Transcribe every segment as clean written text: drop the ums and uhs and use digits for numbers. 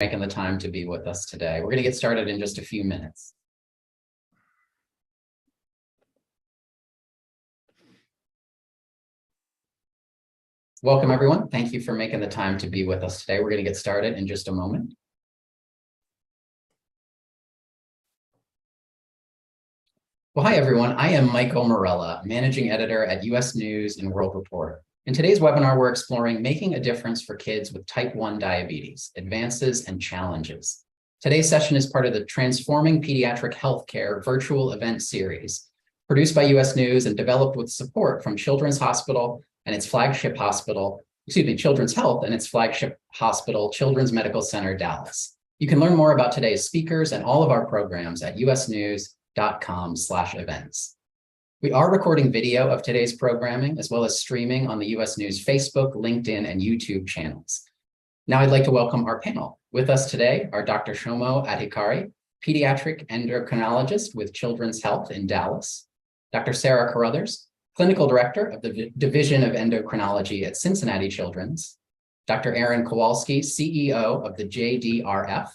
Making the time to be with us today. We're going to get started in just a few minutes. Welcome, everyone. Thank you for making the time to be with us today. We're going to get started in just a moment. Well, hi, everyone. I am Michael Morella, Managing Editor at US News and World Report. In today's webinar, we're exploring making a difference for kids with type 1 diabetes, advances and challenges. Today's session is part of the Transforming Pediatric Healthcare virtual event series, produced by US News and developed with support from Children's Hospital and its flagship hospital, Children's Health and its flagship hospital, Children's Medical Center, Dallas. You can learn more about today's speakers and all of our programs at usnews.com/events. We are recording video of today's programming as well as streaming on the US News Facebook, LinkedIn, and YouTube channels. Now I'd like to welcome our panel. With us today are Dr. Shomo Adhikari, pediatric endocrinologist with Children's Health in Dallas, Dr. Sarah Carruthers, clinical director of the Division of Endocrinology at Cincinnati Children's, Dr. Aaron Kowalski, CEO of the JDRF,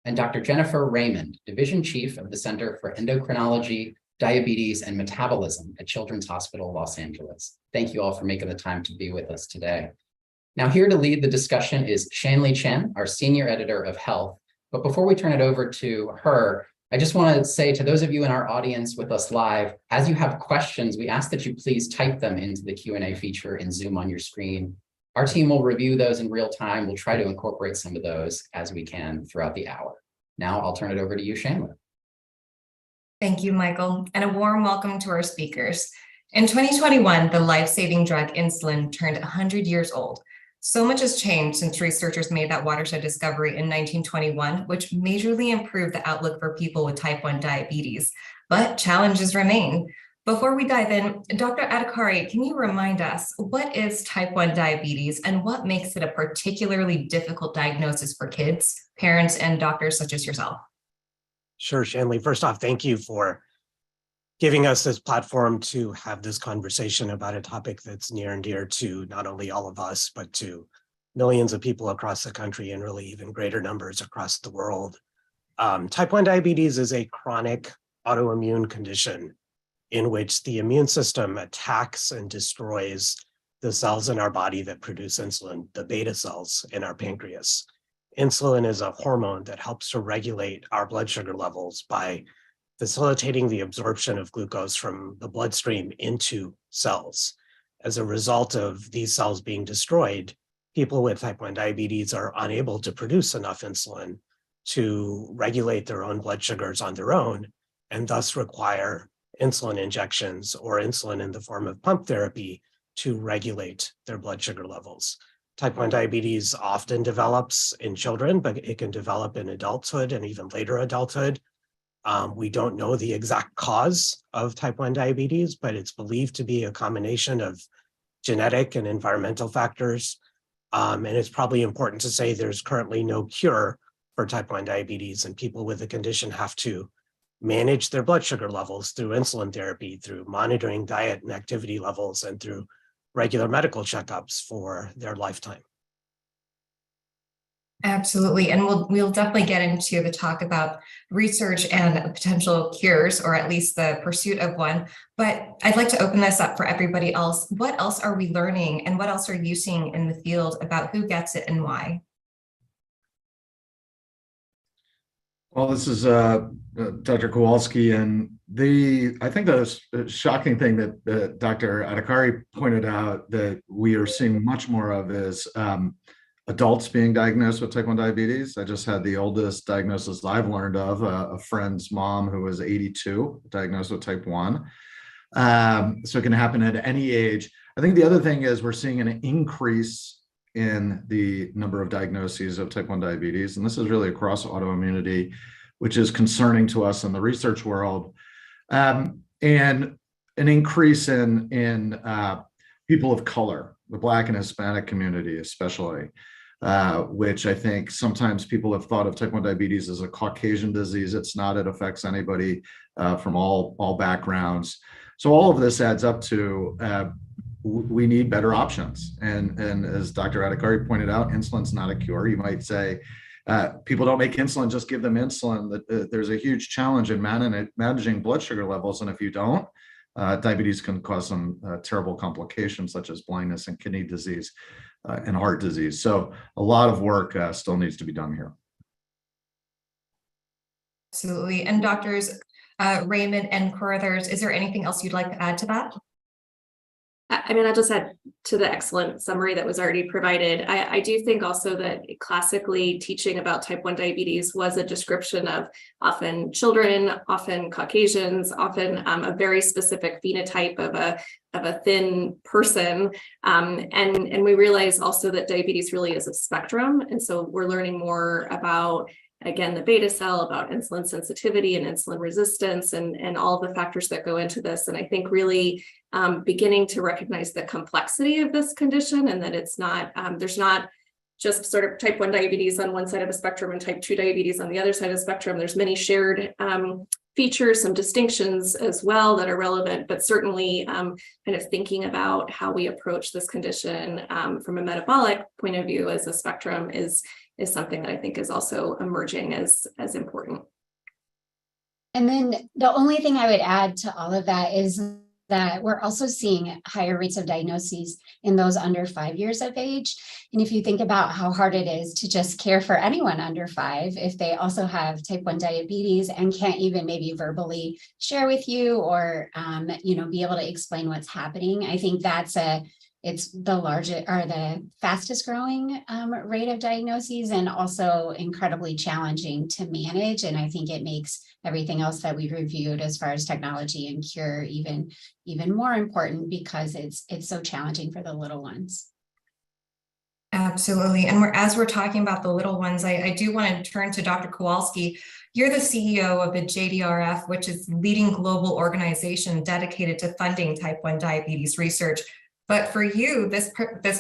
and Dr. Jennifer Raymond, division chief of the Center for Endocrinology, Diabetes, and Metabolism at Children's Hospital, Los Angeles. Thank you all for making the time to be with us today. Now, here to lead the discussion is Shanley Chen, our senior editor of health. But before we turn it over to her, I just want to say to those of you in our audience with us live, as you have questions, we ask that you please type them into the Q&A feature in Zoom on your screen. Our team will review those in real time. We'll try to incorporate some of those as we can throughout the hour. Now I'll turn it over to you, Shanley. Thank you, Michael, and a warm welcome to our speakers. In 2021, the life-saving drug insulin turned 100 years old. So much has changed since researchers made that watershed discovery in 1921, which majorly improved the outlook for people with type 1 diabetes, but challenges remain. Before we dive in, Dr. Adhikari, can you remind us what is type 1 diabetes and what makes it a particularly difficult diagnosis for kids, parents, and doctors such as yourself? Sure, Shanley. First off, thank you for giving us this platform to have this conversation about a topic that's near and dear to not only all of us, but to millions of people across the country and really even greater numbers across the world. Type 1 diabetes is a chronic autoimmune condition in which the immune system attacks and destroys the cells in our body that produce insulin, the beta cells in our pancreas. Insulin is a hormone that helps to regulate our blood sugar levels by facilitating the absorption of glucose from the bloodstream into cells. As a result of these cells being destroyed, people with type 1 diabetes are unable to produce enough insulin to regulate their own blood sugars on their own, and thus require insulin injections or insulin in the form of pump therapy to regulate their blood sugar levels. Type 1 diabetes often develops in children, but it can develop in adulthood and even later adulthood. We don't know the exact cause of type 1 diabetes, but it's believed to be a combination of genetic and environmental factors. And it's probably important to say there's currently no cure for type 1 diabetes, and people with the condition have to manage their blood sugar levels through insulin therapy, through monitoring diet and activity levels, and through regular medical checkups for their lifetime. Absolutely, and we'll definitely get into the talk about research and potential cures, or at least the pursuit of one. But I'd like to open this up for everybody else. What else are we learning, and what else are you seeing in the field about who gets it and why? Well, this is Dr. Kowalski, and I think the shocking thing that Dr. Adhikari pointed out that we are seeing much more of is adults being diagnosed with type 1 diabetes. I just had the oldest diagnosis I've learned of, a friend's mom who was 82, diagnosed with type 1. So it can happen at any age. I think the other thing is we're seeing an increase in the number of diagnoses of type 1 diabetes, and this is really across autoimmunity, which is concerning to us in the research world, and an increase in people of color, the Black and Hispanic community especially, which I think sometimes people have thought of type 1 diabetes as a Caucasian disease. It's not. It affects anybody from all backgrounds. So all of this adds up to we need better options. And as Dr. Adhikari pointed out, insulin's not a cure. You might say People don't make insulin, just give them insulin. There's a huge challenge in managing blood sugar levels. And if you don't, diabetes can cause some terrible complications such as blindness and kidney disease and heart disease. So a lot of work still needs to be done here. Absolutely. And doctors Raymond and Carruthers, is there anything else you'd like to add to that? I mean, I'll just add to the excellent summary that was already provided. I do think also that classically teaching about type 1 diabetes was a description of often children, often Caucasians, often a very specific phenotype of a thin person. And we realize also that diabetes really is a spectrum. And so we're learning more about, again, the beta cell, about insulin sensitivity and insulin resistance and all the factors that go into this. And I think really beginning to recognize the complexity of this condition, and that it's not, there's not just sort of type 1 diabetes on one side of a spectrum and type 2 diabetes on the other side of the spectrum. There's many shared features, some distinctions as well that are relevant, but certainly kind of thinking about how we approach this condition from a metabolic point of view as a spectrum is something that I think is also emerging as important. And then the only thing I would add to all of that is that we're also seeing higher rates of diagnoses in those under 5 years of age. And if you think about how hard it is to just care for anyone under 5, if they also have type 1 diabetes and can't even maybe verbally share with you or, be able to explain what's happening, I think it's the largest or the fastest growing rate of diagnoses, and also incredibly challenging to manage. And I think it makes everything else that we've reviewed as far as technology and cure even more important, because it's so challenging for the little ones. Absolutely. And as we're talking about the little ones, I do want to turn to Dr. Kowalski. You're the CEO of the JDRF, which is the leading global organization dedicated to funding type 1 diabetes research. But for you, this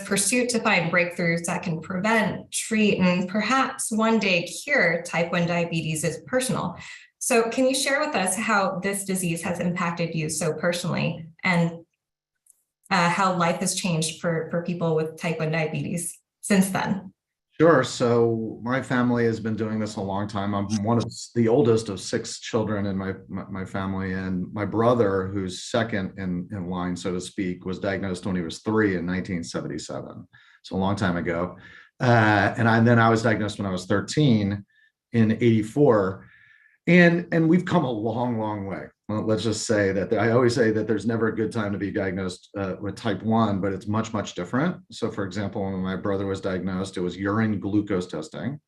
pursuit to find breakthroughs that can prevent, treat, and perhaps one day cure type 1 diabetes is personal. So can you share with us how this disease has impacted you so personally, and how life has changed for people with type 1 diabetes since then? Sure. So my family has been doing this a long time. I'm one of the oldest of 6 children in my family, and my brother, who's second in line, so to speak, was diagnosed when he was 3 in 1977. So a long time ago. And then I was diagnosed when I was 13 in 84. And we've come a long, long way. Well, let's just say that I always say that there's never a good time to be diagnosed with type 1, but it's much, much different. So for example, when my brother was diagnosed, it was urine glucose testing.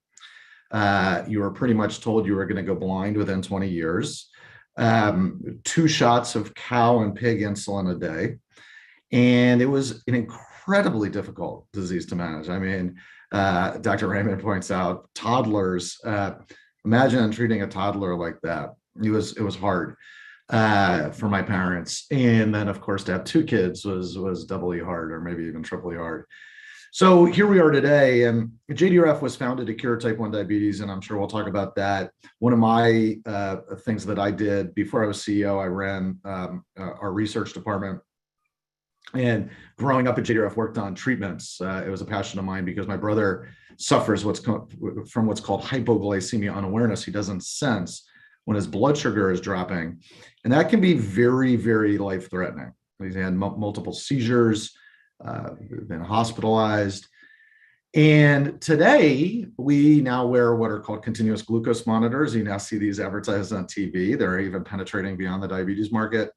You were pretty much told you were going to go blind within 20 years. 2 shots of cow and pig insulin a day. And it was an incredibly difficult disease to manage. I mean, Dr. Raymond points out toddlers, imagine treating a toddler like that. It was hard for my parents. And then of course to have 2 kids was doubly hard, or maybe even triply hard. So here we are today, and JDRF was founded to cure type 1 diabetes, and I'm sure we'll talk about that. One of my things that I did before I was CEO, I ran our research department. And growing up at JDRF, worked on treatments. It was a passion of mine because my brother suffers from what's called hypoglycemia unawareness. He doesn't sense when his blood sugar is dropping. And that can be very, very life-threatening. He's had multiple seizures, been hospitalized. And today, we now wear what are called continuous glucose monitors. You now see these advertised on TV. They're even penetrating beyond the diabetes market.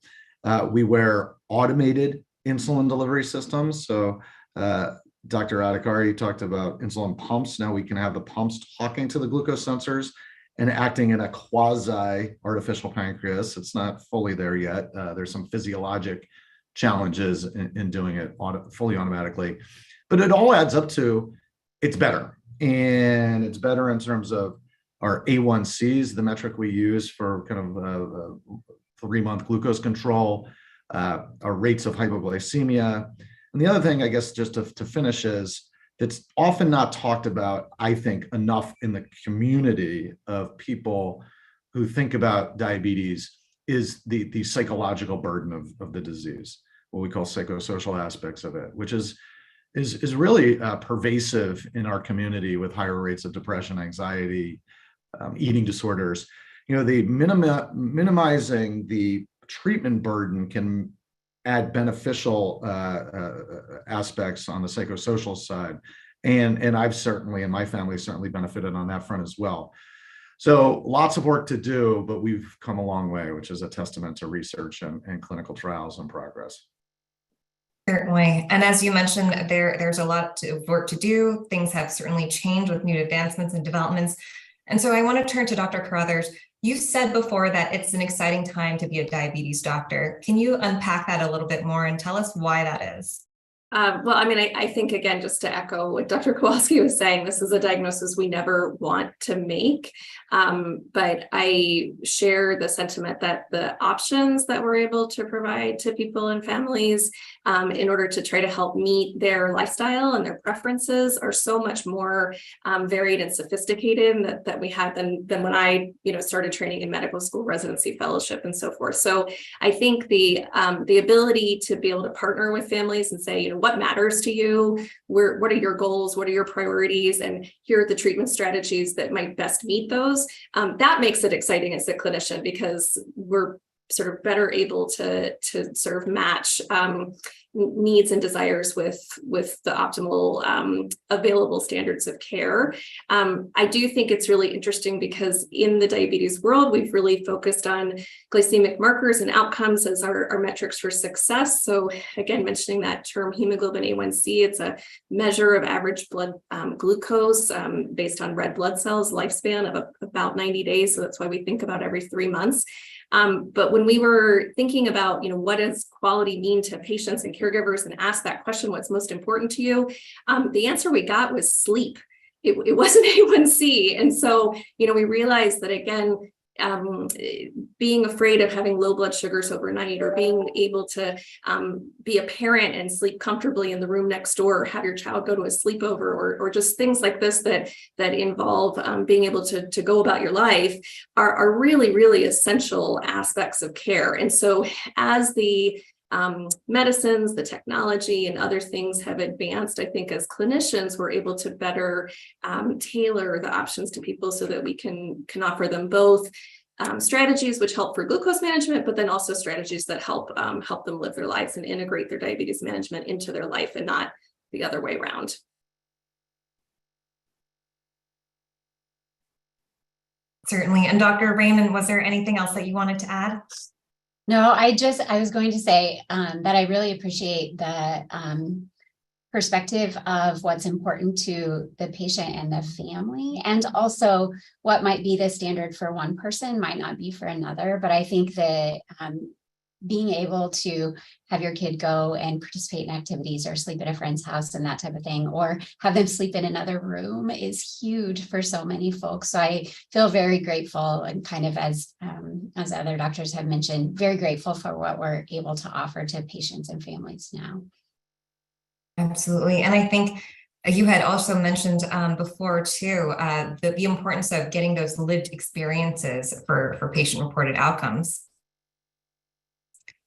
We wear automated insulin delivery systems. So Dr. Adhikari talked about insulin pumps. Now we can have the pumps talking to the glucose sensors and acting in a quasi artificial pancreas. It's not fully there yet. There's some physiologic challenges in doing it fully automatically, but it all adds up to it's better. And it's better in terms of our A1Cs, the metric we use for kind of 3-month glucose control, our rates of hypoglycemia. And the other thing, I guess, just to finish, is that's often not talked about, I think, enough in the community of people who think about diabetes, is the psychological burden of the disease, what we call psychosocial aspects of it, which is is really pervasive in our community with higher rates of depression, anxiety, eating disorders. The minimizing the treatment burden can add beneficial aspects on the psychosocial side. And I've certainly, and my family certainly benefited on that front as well. So lots of work to do, but we've come a long way, which is a testament to research and clinical trials in progress. Certainly. And as you mentioned, there's a lot of work to do. Things have certainly changed with new advancements and developments. And so I want to turn to Dr. Carruthers. You said before that it's an exciting time to be a diabetes doctor. Can you unpack that a little bit more and tell us why that is? Well, I mean, I think, again, just to echo what Dr. Kowalski was saying, this is a diagnosis we never want to make. But I share the sentiment that the options that we're able to provide to people and families in order to try to help meet their lifestyle and their preferences are so much more varied and sophisticated that we had than when I started training in medical school, residency, fellowship, and so forth. So I think the ability to be able to partner with families and say, what matters to you? What are your goals? What are your priorities? And here are the treatment strategies that might best meet those. That makes it exciting as a clinician because we're sort of better able to sort of match needs and desires with the optimal available standards of care. I do think it's really interesting because in the diabetes world, we've really focused on glycemic markers and outcomes as our metrics for success. So again, mentioning that term hemoglobin A1C, it's a measure of average blood glucose based on red blood cells, lifespan of about 90 days. So that's why we think about every 3 months. But when we were thinking about, what does quality mean to patients and caregivers and asked that question, what's most important to you? The answer we got was sleep. It wasn't A1C. And so, we realized that, again, being afraid of having low blood sugars overnight or being able to be a parent and sleep comfortably in the room next door or have your child go to a sleepover or just things like this that involve being able to go about your life are really, really essential aspects of care. And so as the medicines, the technology, and other things have advanced, I think as clinicians, we're able to better tailor the options to people so that we can offer them both strategies which help for glucose management, but then also strategies that help them live their lives and integrate their diabetes management into their life and not the other way around. Certainly. And Dr. Raymond, was there anything else that you wanted to add? No, I was going to say that I really appreciate the perspective of what's important to the patient and the family, and also what might be the standard for one person might not be for another. But I think that being able to have your kid go and participate in activities or sleep at a friend's house and that type of thing, or have them sleep in another room is huge for so many folks. So I feel very grateful, and kind of as other doctors have mentioned, very grateful for what we're able to offer to patients and families now. Absolutely. And I think you had also mentioned before too, the importance of getting those lived experiences for patient-reported outcomes.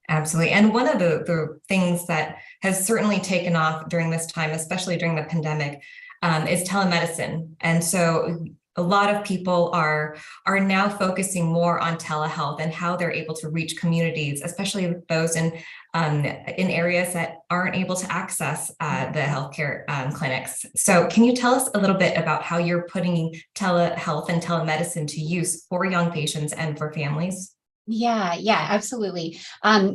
Absolutely. And one of the things that has certainly taken off during this time, especially during the pandemic, is telemedicine. And so a lot of people are now focusing more on telehealth and how they're able to reach communities, especially those in areas that aren't able to access the healthcare clinics. So can you tell us a little bit about how you're putting telehealth and telemedicine to use for young patients and for families? Yeah, absolutely.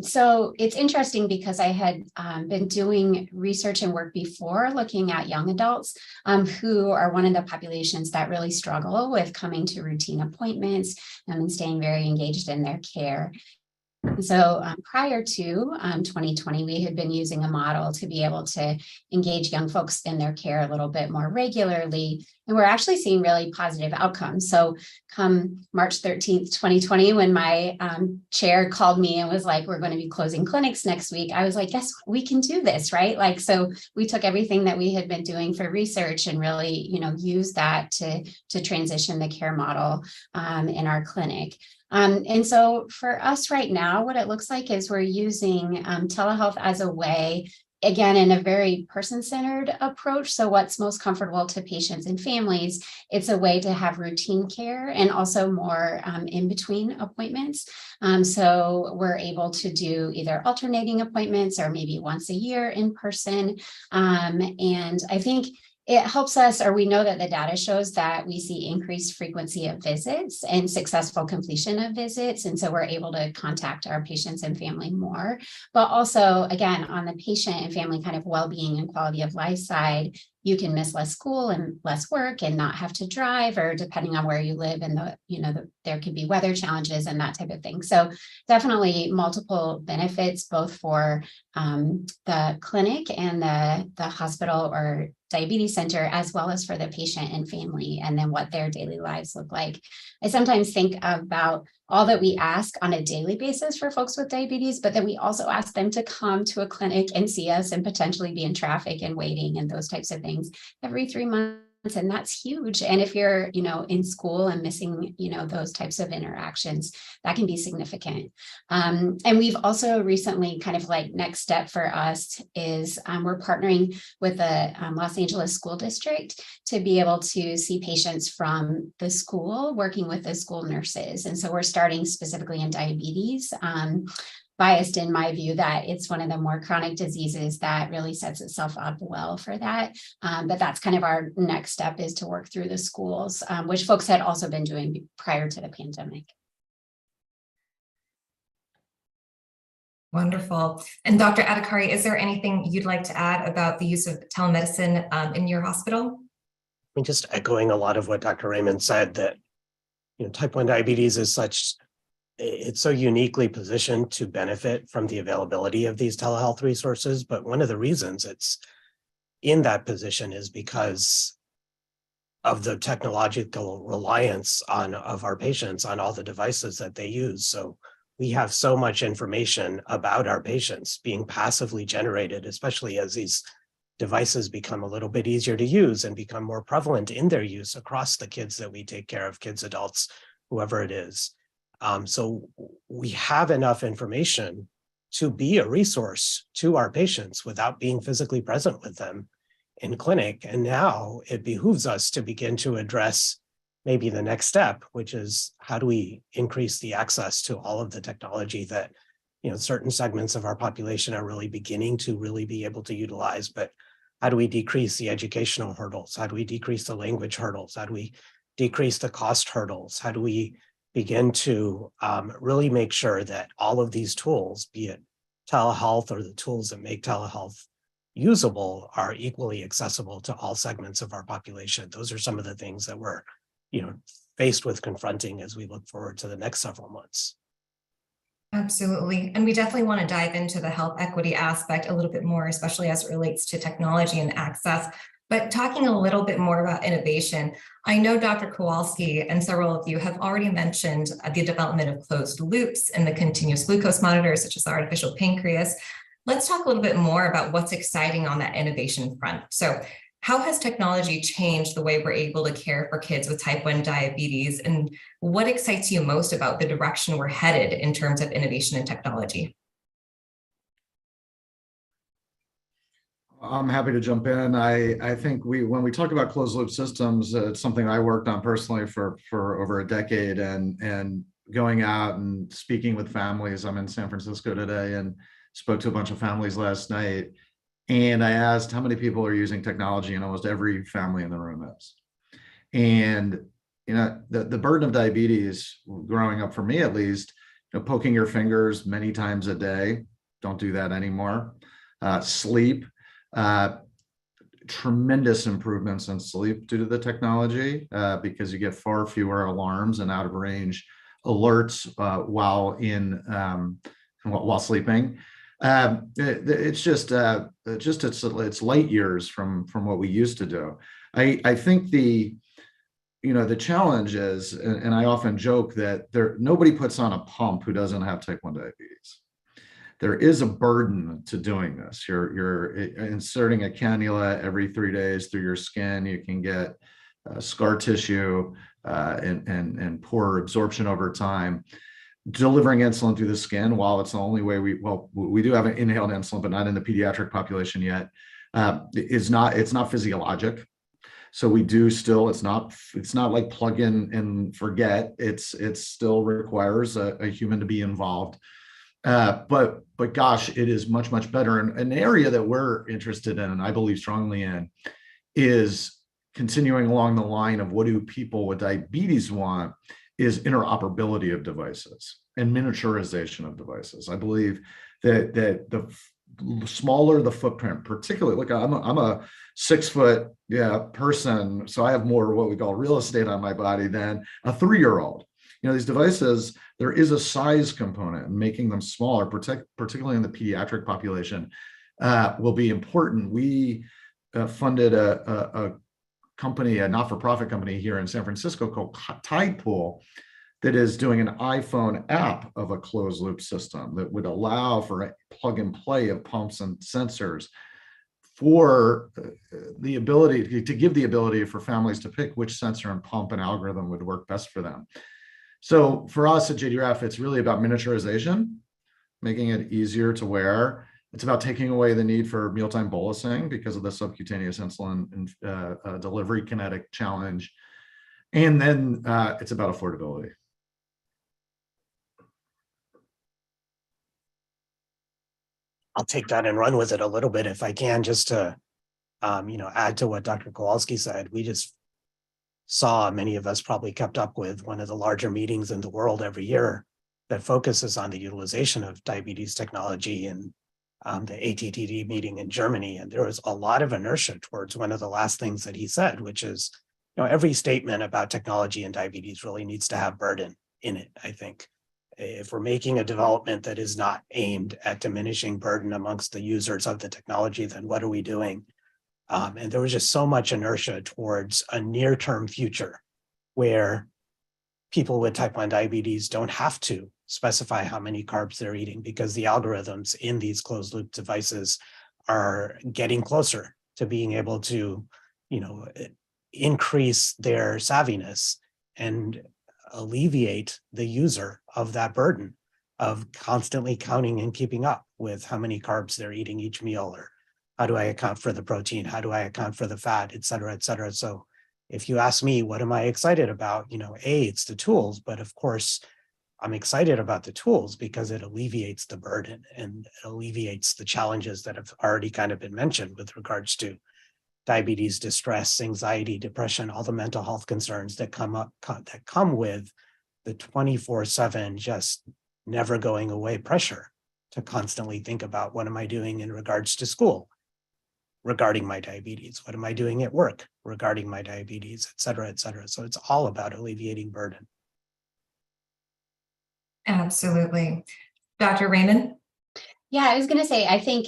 So it's interesting because I had been doing research and work before looking at young adults who are one of the populations that really struggle with coming to routine appointments and staying very engaged in their care. So prior to 2020, we had been using a model to be able to engage young folks in their care a little bit more regularly. And we're actually seeing really positive outcomes. So come March 13th, 2020, when my chair called me and was like, we're going to be closing clinics next week, I was like, yes, we can do this, right? So we took everything that we had been doing for research and really, used that to transition the care model in our clinic. And so for us right now, what it looks like is we're using telehealth as a way again, in a very person-centered approach. So what's most comfortable to patients and families, it's a way to have routine care and also more in between appointments. So we're able to do either alternating appointments or maybe once a year in person. And I think it helps us, or we know that the data shows that we see increased frequency of visits and successful completion of visits. And so we're able to contact our patients and family more, but also again, on the patient and family kind of well-being and quality of life side, you can miss less school and less work and not have to drive, or depending on where you live and there could be weather challenges and that type of thing. So definitely multiple benefits, both for the clinic and the hospital or diabetes center, as well as for the patient and family, and then what their daily lives look like. I sometimes think about all that we ask on a daily basis for folks with diabetes, but then we also ask them to come to a clinic and see us and potentially be in traffic and waiting and those types of things every 3 months. And that's huge. And if you're, in school and missing, those types of interactions, that can be significant. And we've also recently kind of like next step for us is we're partnering with the Los Angeles School District to be able to see patients from the school, working with the school nurses. And so we're starting specifically in diabetes. Biased in my view that it's one of the more chronic diseases that really sets itself up well for that. But that's kind of our next step, is to work through the schools, which folks had also been doing prior to the pandemic. Wonderful. And Dr. Adhikari, is there anything you'd like to add about the use of telemedicine in your hospital? I mean, just echoing a lot of what Dr. Raymond said, that type 1 diabetes is it's so uniquely positioned to benefit from the availability of these telehealth resources. But one of the reasons it's in that position is because of the technological reliance of our patients on all the devices that they use. So we have so much information about our patients being passively generated, especially as these devices become a little bit easier to use and become more prevalent in their use across the kids that we take care of, kids, adults, whoever it is. So we have enough information to be a resource to our patients without being physically present with them in clinic. And now it behooves us to begin to address maybe the next step, which is how do we increase the access to all of the technology that certain segments of our population are really beginning to really be able to utilize. But how do we decrease the educational hurdles? How do we decrease the language hurdles? How do we decrease the cost hurdles? How do we begin to really make sure that all of these tools, be it telehealth or the tools that make telehealth usable, are equally accessible to all segments of our population? Those are some of the things that we're faced with confronting as we look forward to the next several months. Absolutely. And we definitely want to dive into the health equity aspect a little bit more, especially as it relates to technology and access. But talking a little bit more about innovation, I know Dr. Kowalski and several of you have already mentioned the development of closed loops and the continuous glucose monitors, such as the artificial pancreas. Let's talk a little bit more about what's exciting on that innovation front. So how has technology changed the way we're able to care for kids with type 1 diabetes? And what excites you most about the direction we're headed in terms of innovation and technology? I'm happy to jump in. I think when we talk about closed loop systems, it's something I worked on personally for over a decade, and going out and speaking with families. I'm in San Francisco today and spoke to a bunch of families last night. And I asked how many people are using technology, and almost every family in the room is. And the burden of diabetes growing up, for me at least, poking your fingers many times a day, don't do that anymore. Sleep, tremendous improvements in sleep due to the technology, because you get far fewer alarms and out of range alerts while sleeping. It's light years from what we used to do. I think the challenge is, and I often joke that nobody puts on a pump who doesn't have type 1 diabetes. There is a burden to doing this. You're inserting a cannula every 3 days through your skin. You can get scar tissue and poor absorption over time. delivering insulin through the skin, while it's the only way we do have an inhaled insulin, but not in the pediatric population yet, it's not physiologic. So we do still, it's not like plug in and forget. It still requires a human to be involved. But gosh, it is much, much better. And an area that we're interested in, and I believe strongly in, is continuing along the line of what do people with diabetes want, is interoperability of devices and miniaturization of devices. I believe that the smaller the footprint, particularly, look, I'm a 6 foot person, so I have more what we call real estate on my body than a 3-year-old. These devices, there is a size component, and making them smaller, particularly in the pediatric population, will be important. We funded a company, a not-for-profit company here in San Francisco called Tide Pool, that is doing an iPhone app of a closed loop system that would allow for a plug and play of pumps and sensors, for the ability to give the ability for families to pick which sensor and pump and algorithm would work best for them. So for us at JDRF, it's really about miniaturization, making it easier to wear. It's about taking away the need for mealtime bolusing because of the subcutaneous insulin and delivery kinetic challenge. And then it's about affordability. I'll take that and run with it a little bit if I can, just to add to what Dr. Kowalski said. We just saw, many of us probably kept up with, one of the larger meetings in the world every year that focuses on the utilization of diabetes technology, and the ATTD meeting in Germany. And there was a lot of inertia towards one of the last things that he said, which is, every statement about technology and diabetes really needs to have burden in it, I think. If we're making a development that is not aimed at diminishing burden amongst the users of the technology, then what are we doing? And there was just so much inertia towards a near-term future where people with type 1 diabetes don't have to specify how many carbs they're eating, because the algorithms in these closed loop devices are getting closer to being able to, increase their savviness and alleviate the user of that burden of constantly counting and keeping up with how many carbs they're eating each meal, or how do I account for the protein, how do I account for the fat, et cetera, et cetera. So if you ask me, what am I excited about? It's the tools, but of course, I'm excited about the tools because it alleviates the burden and it alleviates the challenges that have already kind of been mentioned with regards to diabetes, distress, anxiety, depression, all the mental health concerns that come with the 24/7 just never going away pressure to constantly think about, what am I doing in regards to school regarding my diabetes? What am I doing at work regarding my diabetes, et cetera, et cetera. So it's all about alleviating burden. Absolutely. Dr. Raymond? Yeah, I was going to say, I think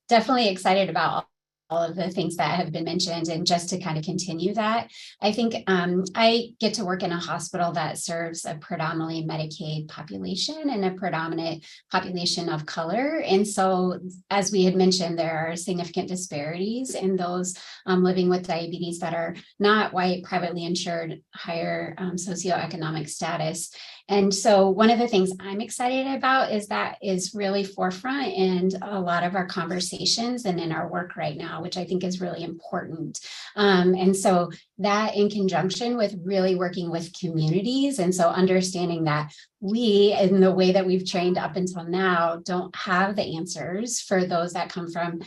definitely excited about all of the things that have been mentioned. And just to kind of continue that, I think I get to work in a hospital that serves a predominantly Medicaid population and a predominant population of color. And so, as we had mentioned, there are significant disparities in those living with diabetes that are not white, privately insured, higher socioeconomic status. And so one of the things I'm excited about is that is really forefront in a lot of our conversations and in our work right now, which I think is really important. And so that, in conjunction with really working with communities, and so understanding that we, in the way that we've trained up until now, don't have the answers for those that come from,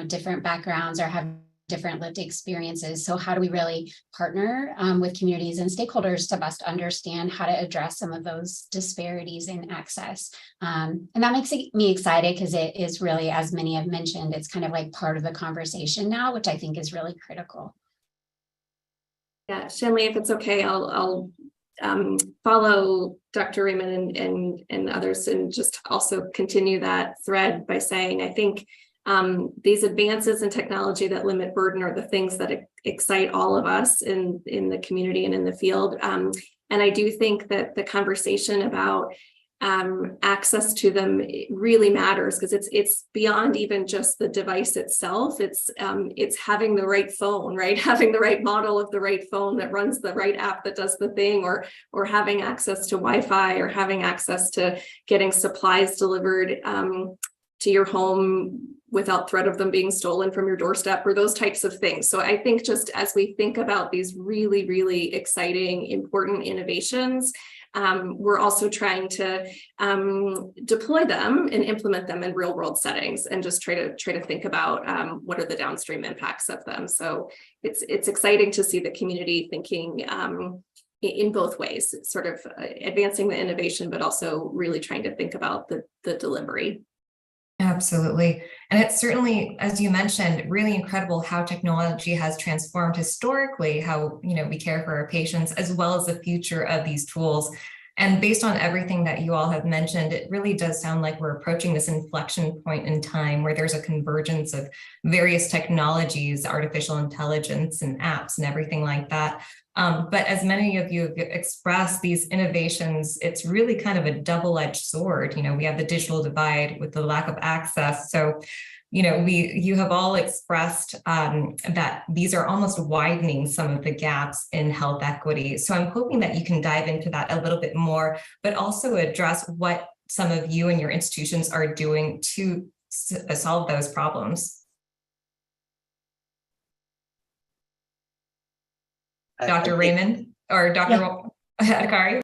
different backgrounds or have different lived experiences. So how do we really partner with communities and stakeholders to best understand how to address some of those disparities in access? And that makes me excited because it is really, as many have mentioned, it's kind of like part of the conversation now, which I think is really critical. Yeah, Shanley, if it's okay, I'll follow Dr. Raymond and others, and just also continue that thread by saying, I think these advances in technology that limit burden are the things that excite all of us in the community and in the field. And I do think that the conversation about access to them really matters, because it's beyond even just the device itself. It's having the right phone, right? Having the right model of the right phone that runs the right app that does the thing, or having access to Wi-Fi, or having access to getting supplies delivered to your home without threat of them being stolen from your doorstep, or those types of things. So I think just as we think about these really, really exciting, important innovations, we're also trying to deploy them and implement them in real world settings, and just try to think about what are the downstream impacts of them. So it's exciting to see the community thinking in both ways, sort of advancing the innovation, but also really trying to think about the delivery. Absolutely. And it's certainly, as you mentioned, really incredible how technology has transformed historically how, we care for our patients, as well as the future of these tools. And based on everything that you all have mentioned, it really does sound like we're approaching this inflection point in time where there's a convergence of various technologies, artificial intelligence and apps and everything like that. But as many of you have expressed, these innovations, it's really kind of a double-edged sword. We have the digital divide with the lack of access. So, you have all expressed that these are almost widening some of the gaps in health equity. So I'm hoping that you can dive into that a little bit more, but also address what some of you and your institutions are doing to solve those problems. Dr. Raymond or Dr. Adhikari?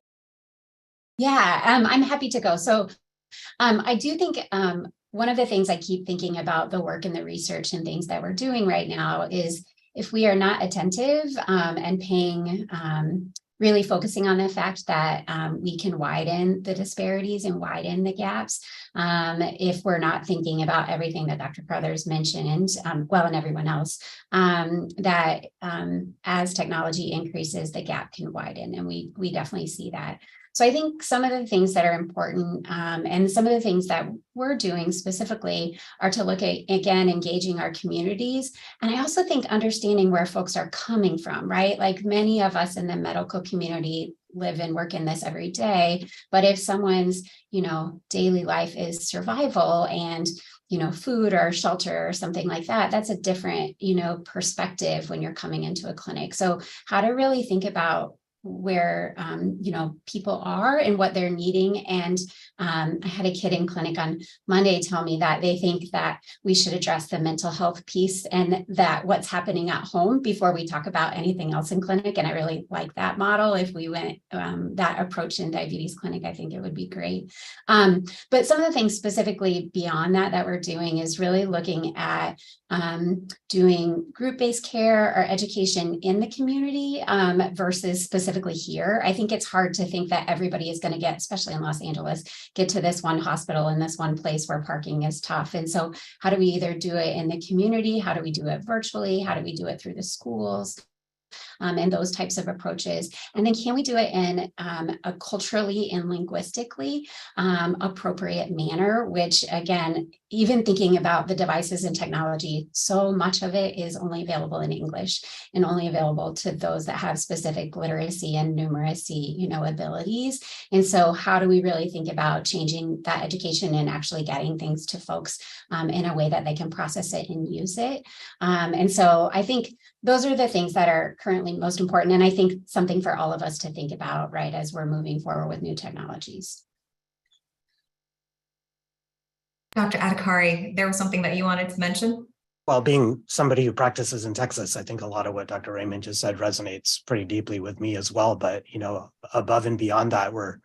Yeah, I'm happy to go. So I do think one of the things I keep thinking about the work and the research and things that we're doing right now is if we are not attentive and paying, really focusing on the fact that we can widen the disparities and widen the gaps. If we're not thinking about everything that Dr. Crothers mentioned, well, and everyone else, that as technology increases, the gap can widen, and we definitely see that. So I think some of the things that are important and some of the things that we're doing specifically are to look at, again, engaging our communities. And I also think understanding where folks are coming from, right? Like many of us in the medical community live and work in this every day. But if someone's, daily life is survival and food or shelter or something like that, that's a different, perspective when you're coming into a clinic. So how to really think about where people are and what they're needing. And I had a kid in clinic on Monday tell me that they think that we should address the mental health piece and that what's happening at home before we talk about anything else in clinic. And I really like that model. If we went that approach in diabetes clinic, I think it would be great. But some of the things specifically beyond that we're doing is really looking at doing group-based care or education in the community versus specifically here. I think it's hard to think that everybody is going to get, especially in Los Angeles, get to this one hospital in this one place where parking is tough. And so how do we either do it in the community? How do we do it virtually? How do we do it through the schools? And those types of approaches. And then can we do it in a culturally and linguistically appropriate manner, which again, even thinking about the devices and technology, so much of it is only available in English and only available to those that have specific literacy and numeracy, abilities. And so how do we really think about changing that education and actually getting things to folks in a way that they can process it and use it? And so I think those are the things that are currently most important. And I think something for all of us to think about, right, as we're moving forward with new technologies. Dr. Adhikari, there was something that you wanted to mention? Well, being somebody who practices in Texas, I think a lot of what Dr. Raymond just said resonates pretty deeply with me as well. But, above and beyond that, we're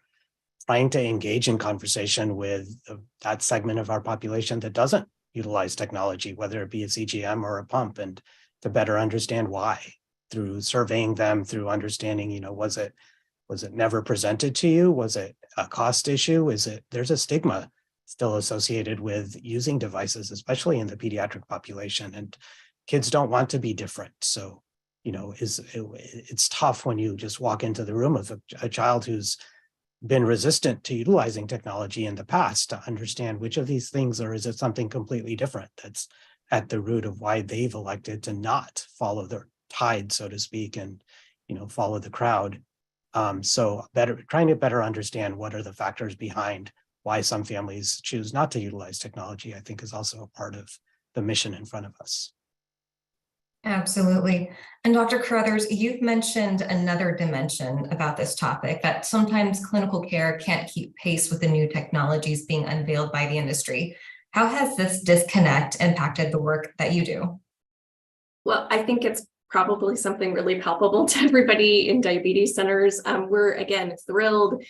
trying to engage in conversation with that segment of our population that doesn't utilize technology, whether it be a CGM or a pump, and to better understand why, through surveying them, through understanding, was it never presented to you? Was it a cost issue? There's a stigma still associated with using devices, especially in the pediatric population, and kids don't want to be different. So, it's tough when you just walk into the room of a child who's been resistant to utilizing technology in the past to understand which of these things, or is it something completely different that's at the root of why they've elected to not follow the tide, so to speak, and follow the crowd. So trying to better understand what are the factors behind why some families choose not to utilize technology, I think is also a part of the mission in front of us. Absolutely. And Dr. Carruthers, you've mentioned another dimension about this topic, that sometimes clinical care can't keep pace with the new technologies being unveiled by the industry. How has this disconnect impacted the work that you do? Well, I think it's probably something really palpable to everybody in diabetes centers. We're, again, thrilled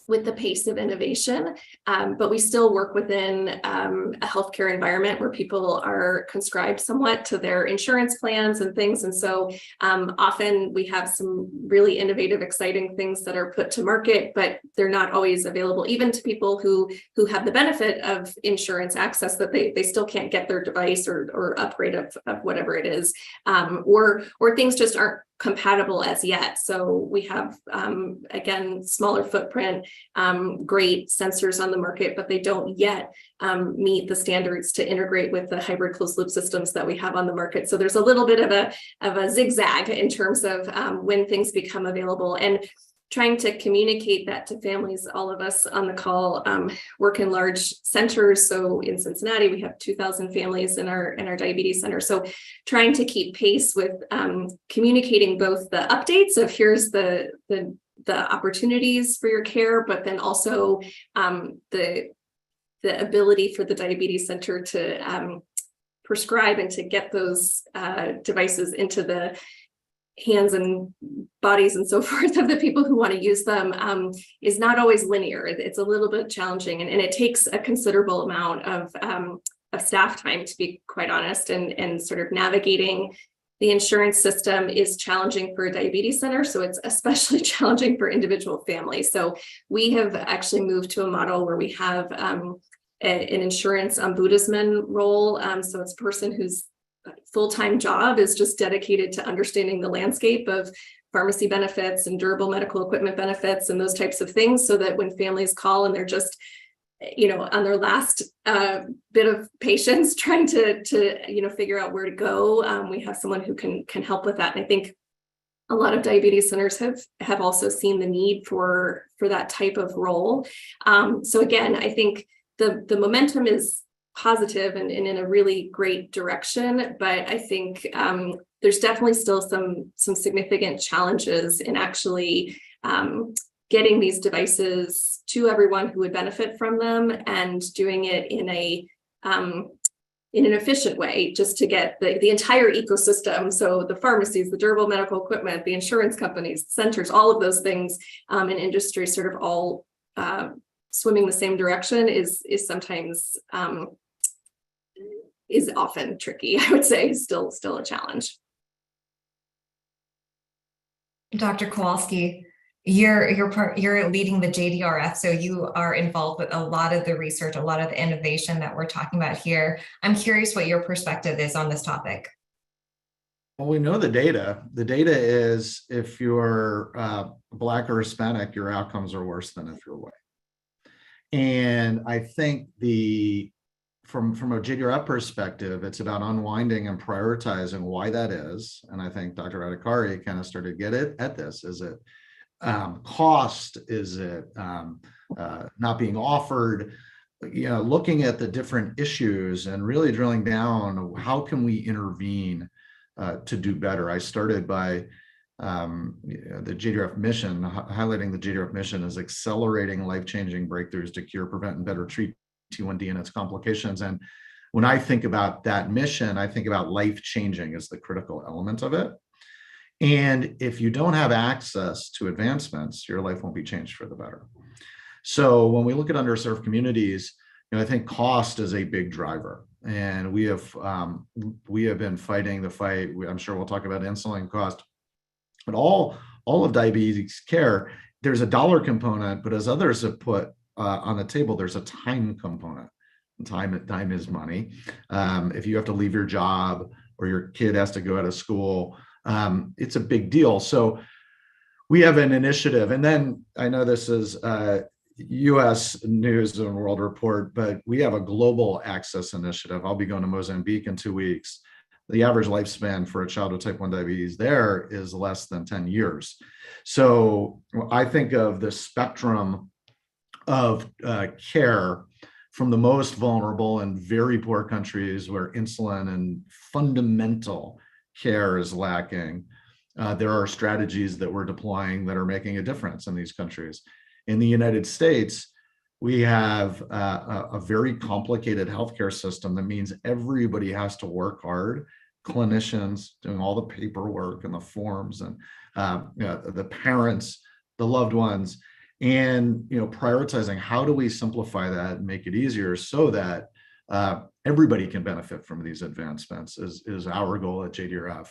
with the pace of innovation, but we still work within a healthcare environment where people are conscribed somewhat to their insurance plans and things. And so often we have some really innovative, exciting things that are put to market, but they're not always available even to people who have the benefit of insurance access, that they still can't get their device or upgrade of whatever it is, or things just aren't compatible as yet. So we have, again, smaller footprint, great sensors on the market, but they don't yet meet the standards to integrate with the hybrid closed loop systems that we have on the market. So there's a little bit of a zigzag in terms of when things become available, and trying to communicate that to families. All of us on the call work in large centers. So in Cincinnati, we have 2,000 families in our diabetes center. So trying to keep pace with communicating both the updates of here's the opportunities for your care, but then also the ability for the diabetes center to prescribe and to get those devices into the hands and bodies and so forth of the people who want to use them is not always linear. It's a little bit challenging, and it takes a considerable amount of staff time, to be quite honest, and sort of navigating the insurance system is challenging for a diabetes center. So it's especially challenging for individual families. So we have actually moved to a model where we have an insurance ombudsman role. So it's a person whose full-time job is just dedicated to understanding the landscape of pharmacy benefits and durable medical equipment benefits and those types of things, so that when families call and they're just, on their last bit of patience trying to figure out where to go, we have someone who can help with that. And I think a lot of diabetes centers have also seen the need for that type of role. So again, I think the momentum is positive and in a really great direction, but I think there's definitely still some significant challenges in actually getting these devices to everyone who would benefit from them, and doing it in an efficient way, just to get the entire ecosystem. So the pharmacies, the durable medical equipment, the insurance companies, centers, all of those things in industry sort of all swimming the same direction is sometimes is often tricky. I would say still a challenge. Dr. Kowalski, you're leading the JDRF, so you are involved with a lot of the research, a lot of the innovation that we're talking about here. I'm curious what your perspective is on this topic. Well, we know the data. The data is, if you're Black or Hispanic, your outcomes are worse than if you're white. And I think from a JDRF perspective, it's about unwinding and prioritizing why that is. And I think Dr. Adhikari kind of started to get at this. Is it cost? Is it not being offered? Looking at the different issues and really drilling down, how can we intervene to do better? I started by the JDRF mission, highlighting the JDRF mission as accelerating life-changing breakthroughs to cure, prevent, and better treat T1D and its complications. And when I think about that mission, I think about life-changing as the critical element of it. And if you don't have access to advancements, your life won't be changed for the better. So when we look at underserved communities, I think cost is a big driver. And we have been fighting the fight. I'm sure we'll talk about insulin cost, but all of diabetes care, there's a dollar component, but as others have put on the table, there's a time component. Time is money. If you have to leave your job or your kid has to go out of school, it's a big deal. So we have an initiative, and then I know this is U.S. News and World Report, but we have a global access initiative. I'll be going to Mozambique in 2 weeks. The average lifespan for a child with type 1 diabetes there is less than 10 years. So I think of the spectrum of care from the most vulnerable and very poor countries where insulin and fundamental care is lacking. There are strategies that we're deploying that are making a difference in these countries. In the United States, we have a very complicated healthcare system that means everybody has to work hard. Clinicians doing all the paperwork and the forms, and the parents, the loved ones, and prioritizing how do we simplify that and make it easier so that everybody can benefit from these advancements is our goal at JDRF.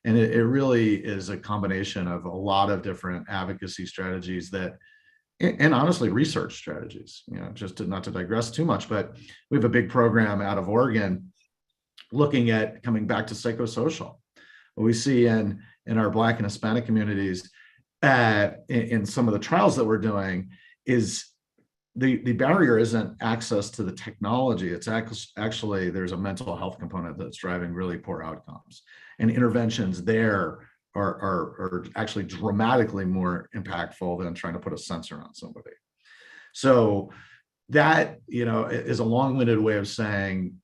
And it really is a combination of a lot of different advocacy strategies that, and honestly, research strategies, just not to digress too much, but we have a big program out of Oregon looking at coming back to psychosocial. What we see in our Black and Hispanic communities in some of the trials that we're doing is the barrier isn't access to the technology. It's actually there's a mental health component that's driving really poor outcomes, and interventions there are actually dramatically more impactful than trying to put a sensor on somebody. So that is a long-winded way of saying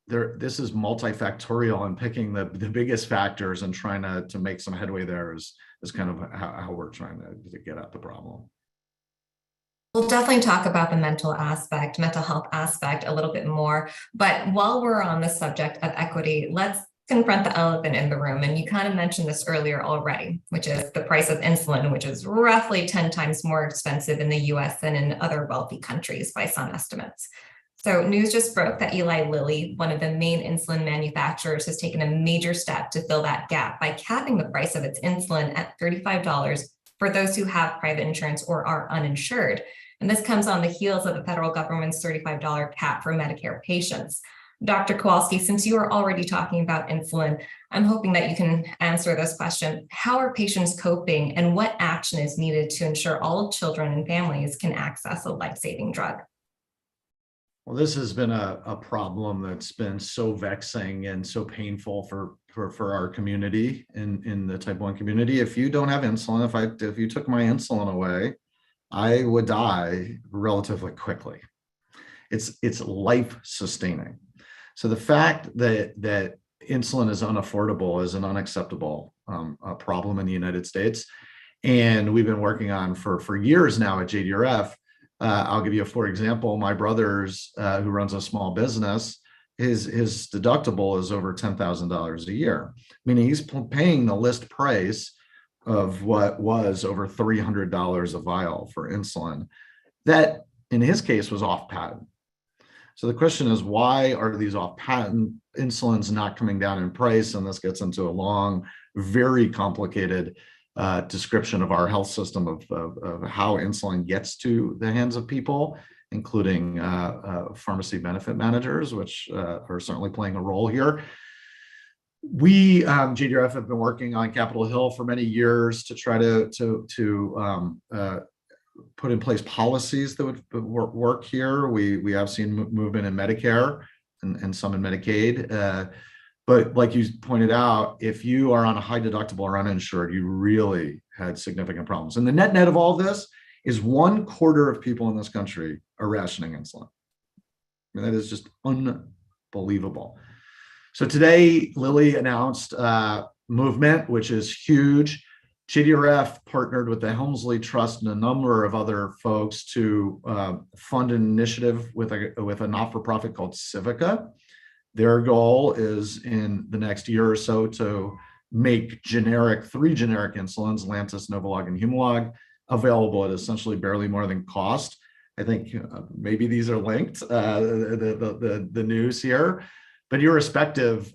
this is multifactorial, and picking the biggest factors and trying to make some headway there is kind of how we're trying to get at the problem. We'll definitely talk about the mental health aspect a little bit more. But while we're on the subject of equity, let's confront the elephant in the room. And you kind of mentioned this earlier already, which is the price of insulin, which is roughly 10 times more expensive in the US than in other wealthy countries by some estimates. So news just broke that Eli Lilly, one of the main insulin manufacturers, has taken a major step to fill that gap by capping the price of its insulin at $35 for those who have private insurance or are uninsured. And this comes on the heels of the federal government's $35 cap for Medicare patients. Dr. Kowalski, since you are already talking about insulin, I'm hoping that you can answer this question. How are patients coping, and what action is needed to ensure all children and families can access a life-saving drug? Well, this has been a problem that's been so vexing and so painful for our community in the type 1 community. If you don't have insulin, if you took my insulin away, I would die relatively quickly. It's life sustaining. So the fact that insulin is unaffordable is an unacceptable problem in the United States. And we've been working on for years now at JDRF. I'll give you a for example. My brother's who runs a small business, his deductible is over $10,000 a year, meaning he's paying the list price of what was over $300 a vial for insulin. That, in his case, was off patent. So the question is, why are these off patent insulins not coming down in price? And this gets into a long, very complicated description of our health system of how insulin gets to the hands of people, including pharmacy benefit managers, which are certainly playing a role here. We, JDRF, have been working on Capitol Hill for many years to try to put in place policies that would work here. We have seen movement in Medicare and some in Medicaid. But like you pointed out, if you are on a high deductible or uninsured, you really had significant problems. And the net of all this is 1/4 of people in this country are rationing insulin. I mean, that is just unbelievable. So today, Lilly announced movement, which is huge. JDRF partnered with the Helmsley Trust and a number of other folks to fund an initiative with a not-for-profit called Civica. Their goal is in the next year or so to make 3 generic insulins, Lantus, Novolog, and Humalog, available at essentially barely more than cost. I think maybe these are linked, the news here. But irrespective,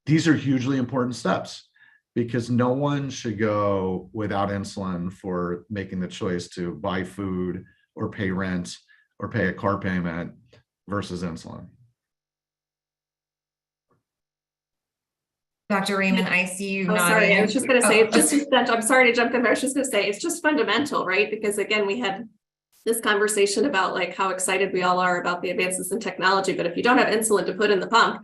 these are hugely important steps, because no one should go without insulin for making the choice to buy food or pay rent or pay a car payment versus insulin. Dr. Raymond, I see you Oh, nodding. sorry, I was just going to say, I'm sorry to jump in there. I was just going to say, it's just fundamental, right? Because again, we had this conversation about like how excited we all are about the advances in technology, but if you don't have insulin to put in the pump,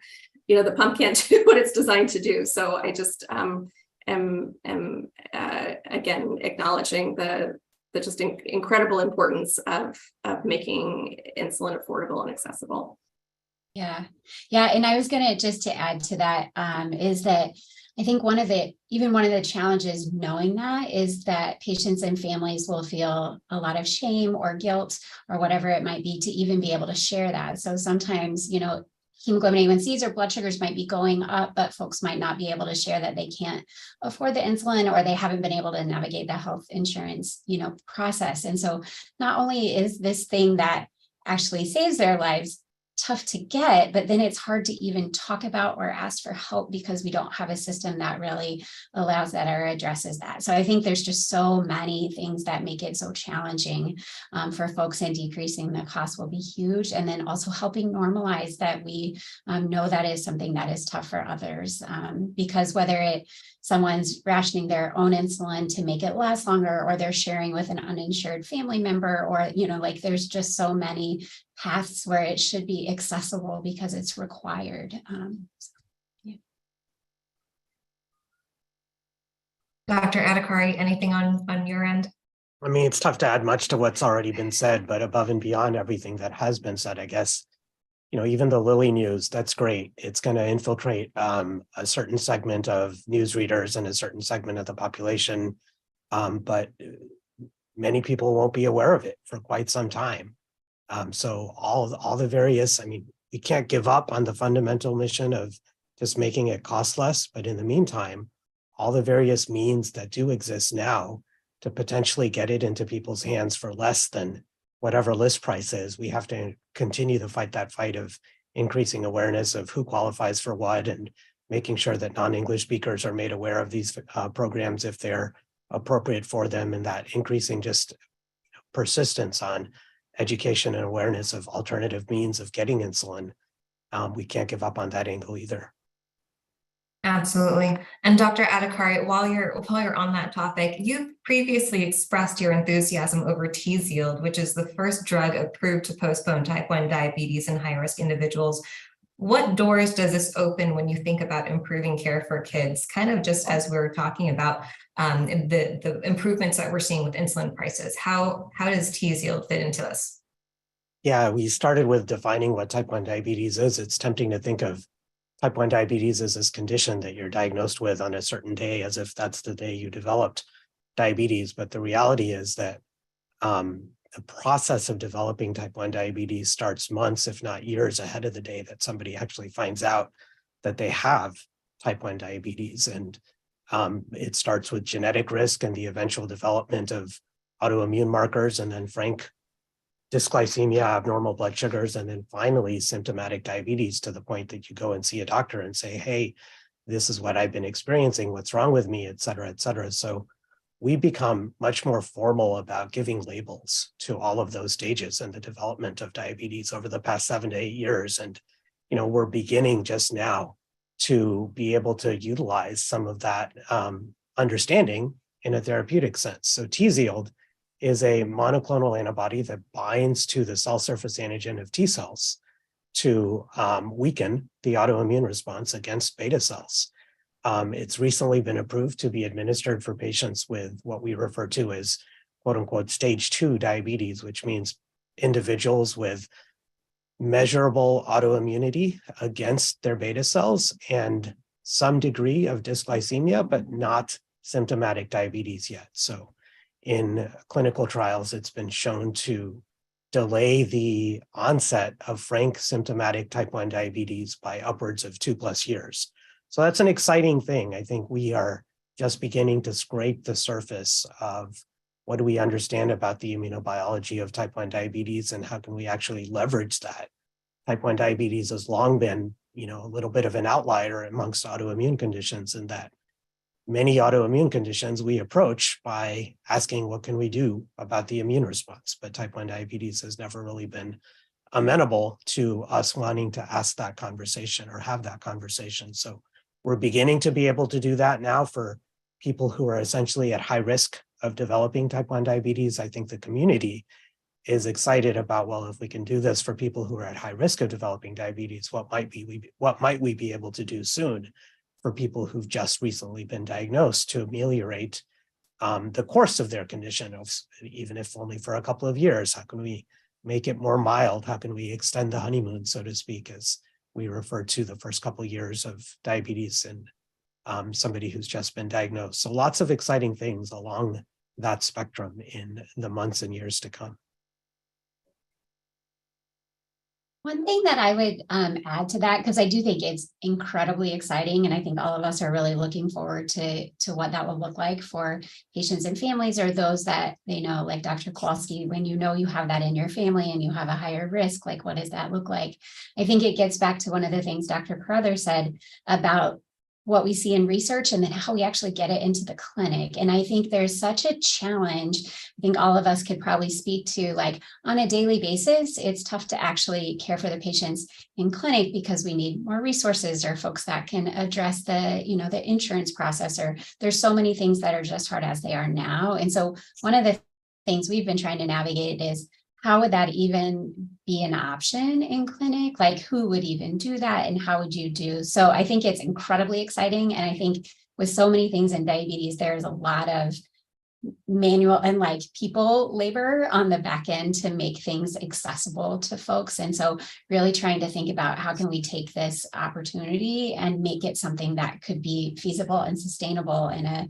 the pump can't do what it's designed to do. So I just, and again acknowledging the just incredible importance of making insulin affordable and accessible. Yeah. And I was gonna just to add to that is that I think one of the challenges knowing that is that patients and families will feel a lot of shame or guilt or whatever it might be to even be able to share that. So sometimes, hemoglobin A1Cs or blood sugars might be going up, but folks might not be able to share that they can't afford the insulin or they haven't been able to navigate the health insurance, process. And so not only is this thing that actually saves their lives tough to get, but then it's hard to even talk about or ask for help because we don't have a system that really allows that or addresses that. So I think there's just so many things that make it so challenging for folks, and decreasing the cost will be huge. And then also helping normalize that we know that is something that is tough for others, because whether someone's rationing their own insulin to make it last longer, or they're sharing with an uninsured family member, or, there's just so many paths where it should be accessible because it's required. Dr. Adhikari, anything on your end? I mean, it's tough to add much to what's already been said, but above and beyond everything that has been said, I guess, even the Lilly news, that's great. It's going to infiltrate a certain segment of news readers and a certain segment of the population, but many people won't be aware of it for quite some time. So all the various, we can't give up on the fundamental mission of just making it cost less, but in the meantime, all the various means that do exist now to potentially get it into people's hands for less than whatever list price is, we have to continue to fight that fight of increasing awareness of who qualifies for what, and making sure that non-English speakers are made aware of these programs if they're appropriate for them, and that increasing just persistence on education and awareness of alternative means of getting insulin. We can't give up on that angle either. Absolutely. And Dr. Adhikari, while you're on that topic, you've previously expressed your enthusiasm over Tzield, which is the first drug approved to postpone type 1 diabetes in high-risk individuals. What doors does this open when you think about improving care for kids? Kind of just as we were talking about the improvements that we're seeing with insulin prices. How does Tzield fit into this? Yeah, we started with defining what type 1 diabetes is. It's tempting to think of type 1 diabetes is this condition that you're diagnosed with on a certain day, as if that's the day you developed diabetes. But the reality is that the process of developing type 1 diabetes starts months, if not years, ahead of the day that somebody actually finds out that they have type 1 diabetes. And it starts with genetic risk and the eventual development of autoimmune markers, and then frank dysglycemia, abnormal blood sugars, and then finally symptomatic diabetes, to the point that you go and see a doctor and say, hey, this is what I've been experiencing, what's wrong with me, et cetera, et cetera. So we become much more formal about giving labels to all of those stages in the development of diabetes over the past 7 to 8 years. And, we're beginning just now to be able to utilize some of that understanding in a therapeutic sense. So Tzield is a monoclonal antibody that binds to the cell surface antigen of T cells to weaken the autoimmune response against beta cells. It's recently been approved to be administered for patients with what we refer to as quote unquote stage 2 diabetes, which means individuals with measurable autoimmunity against their beta cells and some degree of dysglycemia, but not symptomatic diabetes yet. So in clinical trials, it's been shown to delay the onset of frank symptomatic type 1 diabetes by upwards of 2+ years. So that's an exciting thing. I think we are just beginning to scrape the surface of what do we understand about the immunobiology of type 1 diabetes, and how can we actually leverage that. Type 1 diabetes has long been, a little bit of an outlier amongst autoimmune conditions, in that many autoimmune conditions we approach by asking, what can we do about the immune response? But type 1 diabetes has never really been amenable to us wanting to ask that conversation or have that conversation. So we're beginning to be able to do that now for people who are essentially at high risk of developing type 1 diabetes. I think the community is excited about, well, if we can do this for people who are at high risk of developing diabetes, what might we be able to do soon for people who've just recently been diagnosed to ameliorate the course of their condition, even if only for a couple of years. How can we make it more mild? How can we extend the honeymoon, so to speak, as we refer to the first couple of years of diabetes in somebody who's just been diagnosed? So lots of exciting things along that spectrum in the months and years to come. One thing that I would add to that, because I do think it's incredibly exciting, and I think all of us are really looking forward to what that will look like for patients and families, or those that they know, like Dr. Kowalski, when you know you have that in your family and you have a higher risk, like what does that look like? I think it gets back to one of the things Dr. Carruthers said about what we see in research and then how we actually get it into the clinic. And I think there's such a challenge. I think all of us could probably speak to, like, on a daily basis, it's tough to actually care for the patients in clinic because we need more resources or folks that can address the, the insurance process, or there's so many things that are just hard as they are now. And so one of the things we've been trying to navigate is, how would that even be an option in clinic? Like, who would even do that, and how would you do? So I think it's incredibly exciting. And I think with so many things in diabetes, there's a lot of manual and people labor on the back end to make things accessible to folks. And so really trying to think about how can we take this opportunity and make it something that could be feasible and sustainable in a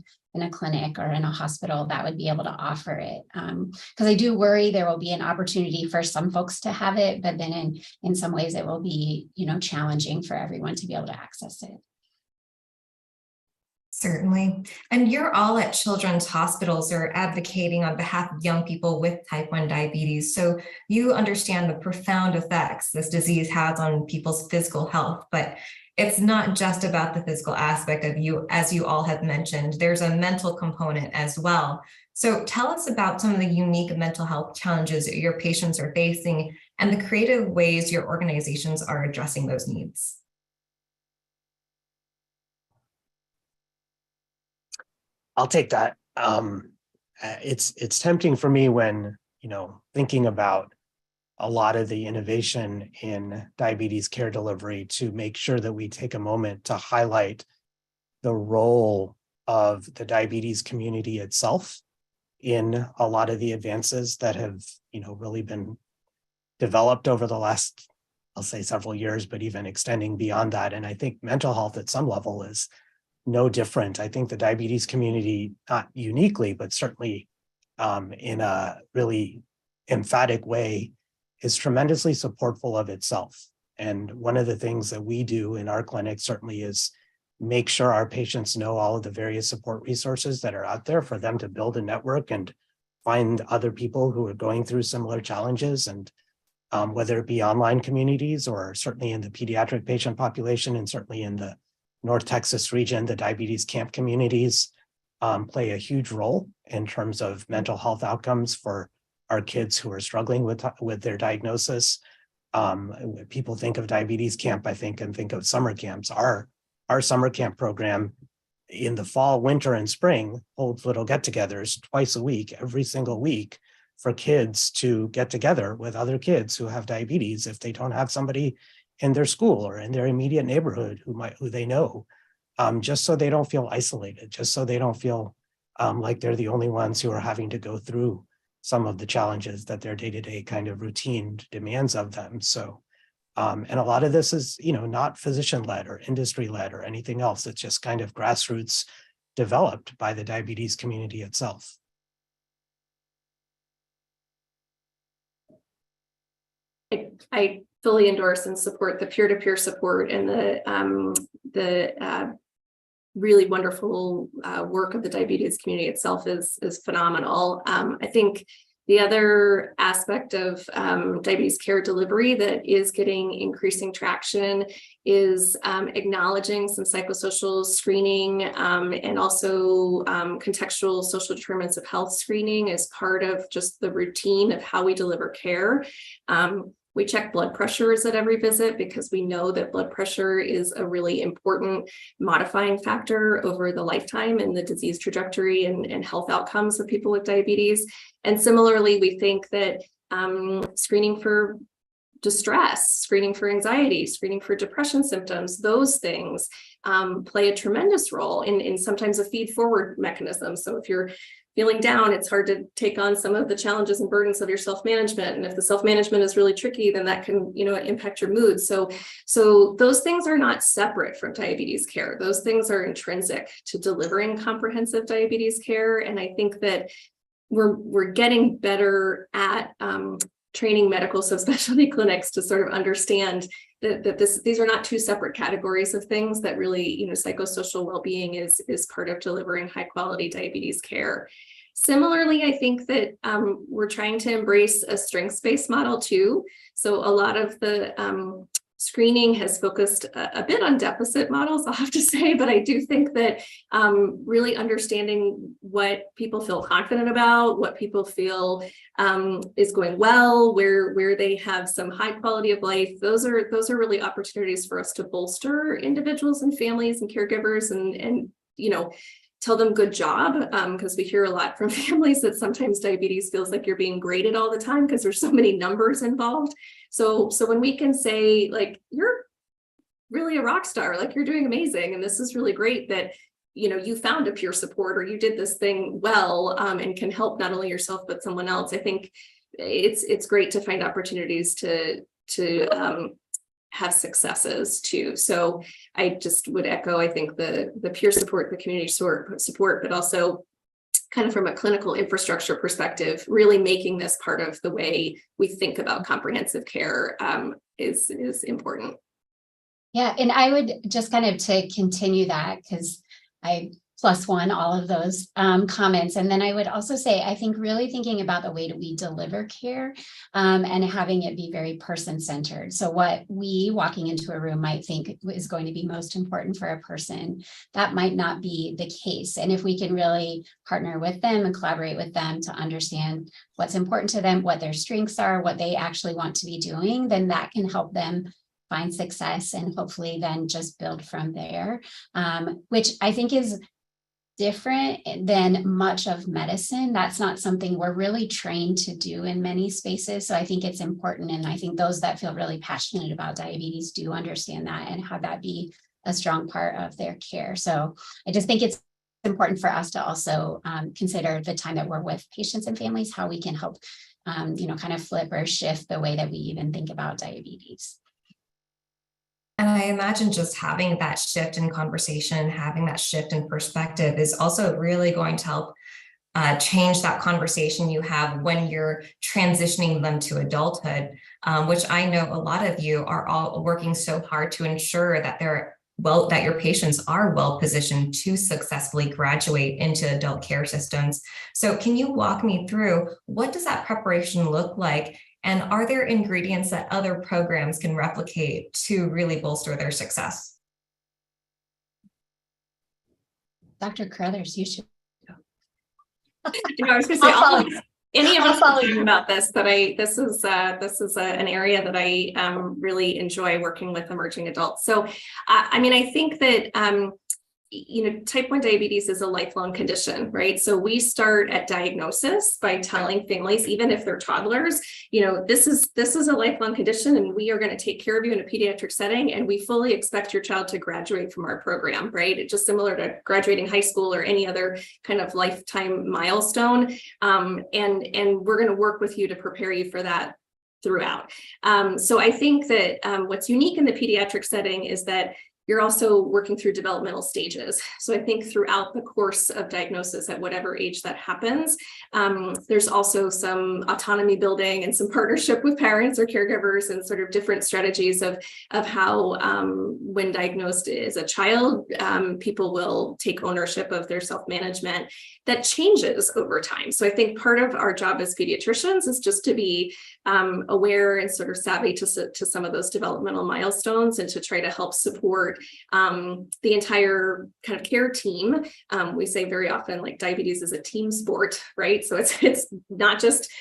clinic or in a hospital that would be able to offer it. Because I do worry there will be an opportunity for some folks to have it, but then in some ways it will be, challenging for everyone to be able to access it. Certainly. And you're all at children's hospitals or advocating on behalf of young people with type 1 diabetes. So you understand the profound effects this disease has on people's physical health, but it's not just about the physical aspect of you, as you all have mentioned. There's a mental component as well. So tell us about some of the unique mental health challenges your patients are facing and the creative ways your organizations are addressing those needs. I'll take that. It's tempting for me when, thinking about a lot of the innovation in diabetes care delivery to make sure that we take a moment to highlight the role of the diabetes community itself in a lot of the advances that have, really been developed over the last, I'll say, several years, but even extending beyond that. And I think mental health at some level is no different. I think the diabetes community, not uniquely, but certainly in a really emphatic way, is tremendously supportful of itself. And one of the things that we do in our clinic certainly is make sure our patients know all of the various support resources that are out there for them to build a network and find other people who are going through similar challenges. And whether it be online communities or certainly in the pediatric patient population, and certainly in the North Texas region, the diabetes camp communities play a huge role in terms of mental health outcomes for our kids who are struggling with their diagnosis. When people think of diabetes camp, I think of summer camps. Our summer camp program in the fall, winter, and spring holds little get-togethers twice a week, every single week, for kids to get together with other kids who have diabetes if they don't have somebody in their school or in their immediate neighborhood who they know, just so they don't feel isolated, just so they don't feel like they're the only ones who are having to go through some of the challenges that their day-to-day kind of routine demands of them. So, and a lot of this is, not physician-led or industry-led or anything else. It's just kind of grassroots developed by the diabetes community itself. I fully endorse and support the peer-to-peer support and the really wonderful work of the diabetes community itself is phenomenal. I think the other aspect of diabetes care delivery that is getting increasing traction is acknowledging some psychosocial screening and also contextual social determinants of health screening as part of just the routine of how we deliver care. We check blood pressures at every visit because we know that blood pressure is a really important modifying factor over the lifetime and the disease trajectory and health outcomes of people with diabetes. And similarly, we think that screening for distress, screening for anxiety, screening for depression symptoms, those things play a tremendous role in sometimes a feed forward mechanism. So if you're feeling down, it's hard to take on some of the challenges and burdens of your self-management. And if the self-management is really tricky, then that can, impact your mood. So those things are not separate from diabetes care. Those things are intrinsic to delivering comprehensive diabetes care. And I think that we're getting better at training medical subspecialty clinics to sort of understand that these are not two separate categories of things, that really, psychosocial well-being is part of delivering high quality diabetes care. Similarly, I think that we're trying to embrace a strengths-based model too. So a lot of the screening has focused a bit on deficit models, I'll have to say, but I do think that really understanding what people feel confident about, what people feel is going well, where they have some high quality of life, those are really opportunities for us to bolster individuals and families and caregivers and tell them good job, because we hear a lot from families that sometimes diabetes feels like you're being graded all the time because there's so many numbers involved. So when we can say, like, you're really a rock star, like you're doing amazing, and this is really great that you found a peer support or you did this thing well, and can help not only yourself but someone else. I think it's great to find opportunities to have successes too. So I just would echo, I think the peer support, the community support, but also kind of from a clinical infrastructure perspective, really making this part of the way we think about comprehensive care is important. Yeah, and I would just kind of to continue that, because I +1 all of those comments. And then I would also say, I think really thinking about the way that we deliver care and having it be very person-centered. So what we walking into a room might think is going to be most important for a person, that might not be the case. And if we can really partner with them and collaborate with them to understand what's important to them, what their strengths are, what they actually want to be doing, then that can help them find success and hopefully then just build from there, which I think is different than much of medicine. That's not something we're really trained to do in many spaces. So I think it's important. And I think those that feel really passionate about diabetes do understand that and have that be a strong part of their care. So I just think it's important for us to also consider the time that we're with patients and families, how we can help, kind of flip or shift the way that we even think about diabetes. And I imagine just having that shift in conversation, having that shift in perspective is also really going to help change that conversation you have when you're transitioning them to adulthood, which I know a lot of you are all working so hard to ensure that that your patients are well positioned to successfully graduate into adult care systems. So can you walk me through, what does that preparation look like? And are there ingredients that other programs can replicate to really bolster their success? Dr. Carruthers, you should go. I was going to say, any of us talking about this, but this is an area that I really enjoy working with emerging adults. So, I think that type 1 diabetes is a lifelong condition, right? So we start at diagnosis by telling families, even if they're toddlers, this is a lifelong condition and we are going to take care of you in a pediatric setting, and we fully expect your child to graduate from our program, right? It's just similar to graduating high school or any other kind of lifetime milestone. And we're going to work with you to prepare you for that throughout. So I think that what's unique in the pediatric setting is that you're also working through developmental stages. So I think throughout the course of diagnosis at whatever age that happens, there's also some autonomy building and some partnership with parents or caregivers and sort of different strategies of how when diagnosed as a child, people will take ownership of their self-management. That changes over time. So I think part of our job as pediatricians is just to be aware and sort of savvy to some of those developmental milestones and to try to help support the entire kind of care team. We say very often, like, diabetes is a team sport, right? So it's not just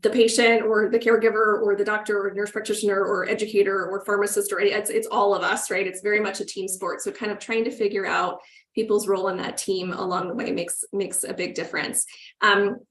the patient or the caregiver or the doctor or nurse practitioner or educator or pharmacist, or it's all of us, right? It's very much a team sport. So kind of trying to figure out people's role in that team along the way makes a big difference.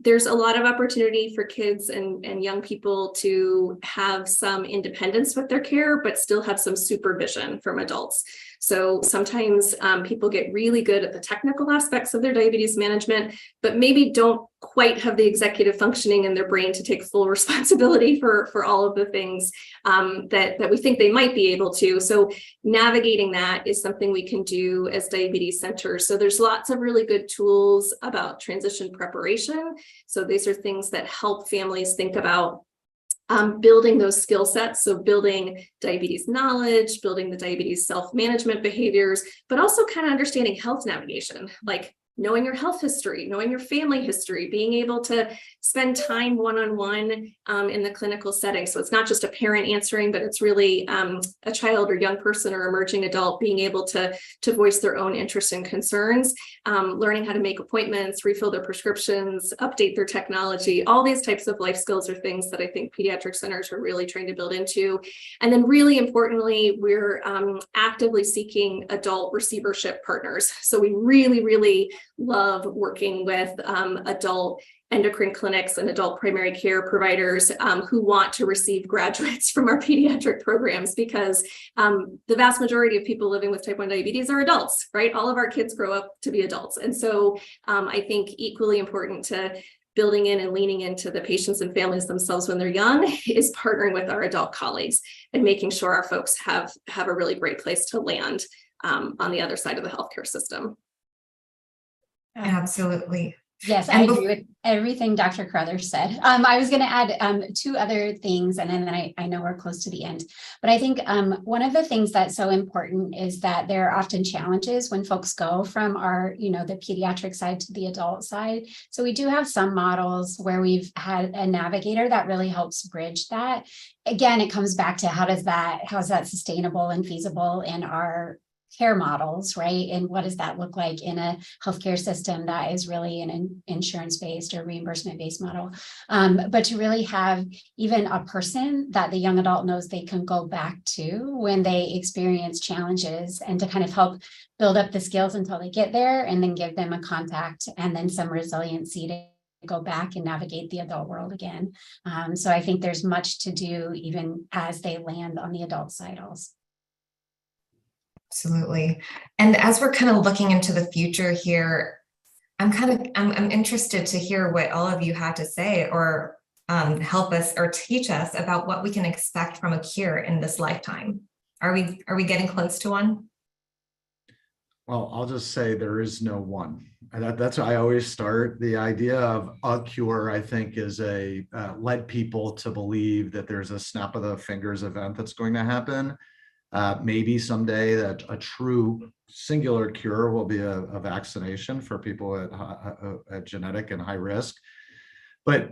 There's a lot of opportunity for kids and young people to have some independence with their care, but still have some supervision from adults. So sometimes people get really good at the technical aspects of their diabetes management, but maybe don't quite have the executive functioning in their brain to take full responsibility for all of the things that we think they might be able to. So navigating that is something we can do as diabetes centers. So there's lots of really good tools about transition preparation. So these are things that help families think about building those skill sets. So building diabetes knowledge, building the diabetes self-management behaviors, but also kind of understanding health navigation, like knowing your health history, knowing your family history, being able to spend time one-on-one in the clinical setting. So it's not just a parent answering, but it's really a child or young person or emerging adult being able to voice their own interests and concerns, learning how to make appointments, refill their prescriptions, update their technology. All these types of life skills are things that I think pediatric centers are really trying to build into. And then really importantly, we're actively seeking adult receivership partners. So we really love working with adult endocrine clinics and adult primary care providers who want to receive graduates from our pediatric programs, because the vast majority of people living with type 1 diabetes are adults, right? All of our kids grow up to be adults. And so I think equally important to building in and leaning into the patients and families themselves when they're young is partnering with our adult colleagues and making sure our folks have a really great place to land on the other side of the healthcare system. Absolutely. Yes, I agree with everything Dr. Carruthers said. I was going to add two other things, and then I know we're close to the end. But I think one of the things that's so important is that there are often challenges when folks go from our, the pediatric side to the adult side. So we do have some models where we've had a navigator that really helps bridge that. Again, it comes back to how is that sustainable and feasible in our care models, right? And what does that look like in a healthcare system that is really an insurance-based or reimbursement-based model? But to really have even a person that the young adult knows they can go back to when they experience challenges, and to kind of help build up the skills until they get there, and then give them a contact and then some resiliency to go back and navigate the adult world again. So I think there's much to do even as they land on the adult side also. Absolutely. And as we're kind of looking into the future here, I'm interested to hear what all of you have to say, or help us or teach us about what we can expect from a cure in this lifetime. Are we getting close to one? Well, I'll just say there is no one. That's why I always start. The idea of a cure, I think, is led people to believe that there's a snap of the fingers event that's going to happen. Maybe someday that a true singular cure will be a vaccination for people at genetic and high risk. But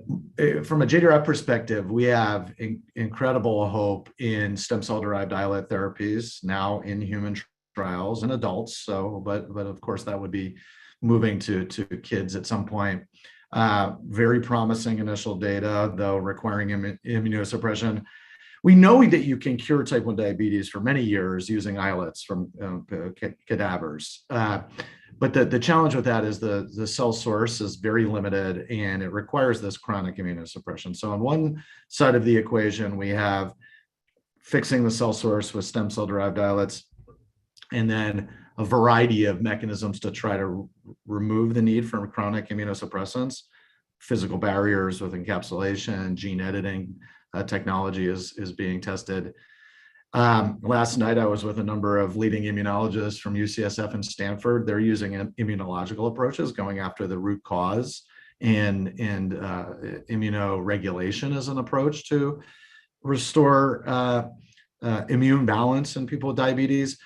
from a JDRF perspective, we have incredible hope in stem cell derived islet therapies now in human trials in adults. So, but of course that would be moving to kids at some point. Very promising initial data, though requiring immunosuppression. We know that you can cure type 1 diabetes for many years using islets from cadavers. But the challenge with that is the cell source is very limited, and it requires this chronic immunosuppression. So on one side of the equation, we have fixing the cell source with stem cell derived islets, and then a variety of mechanisms to try to remove the need for chronic immunosuppressants, physical barriers with encapsulation, gene editing. Technology is being tested. Last night, I was with a number of leading immunologists from UCSF and Stanford. They're using immunological approaches, going after the root cause, and immunoregulation as an approach to restore immune balance in people with diabetes.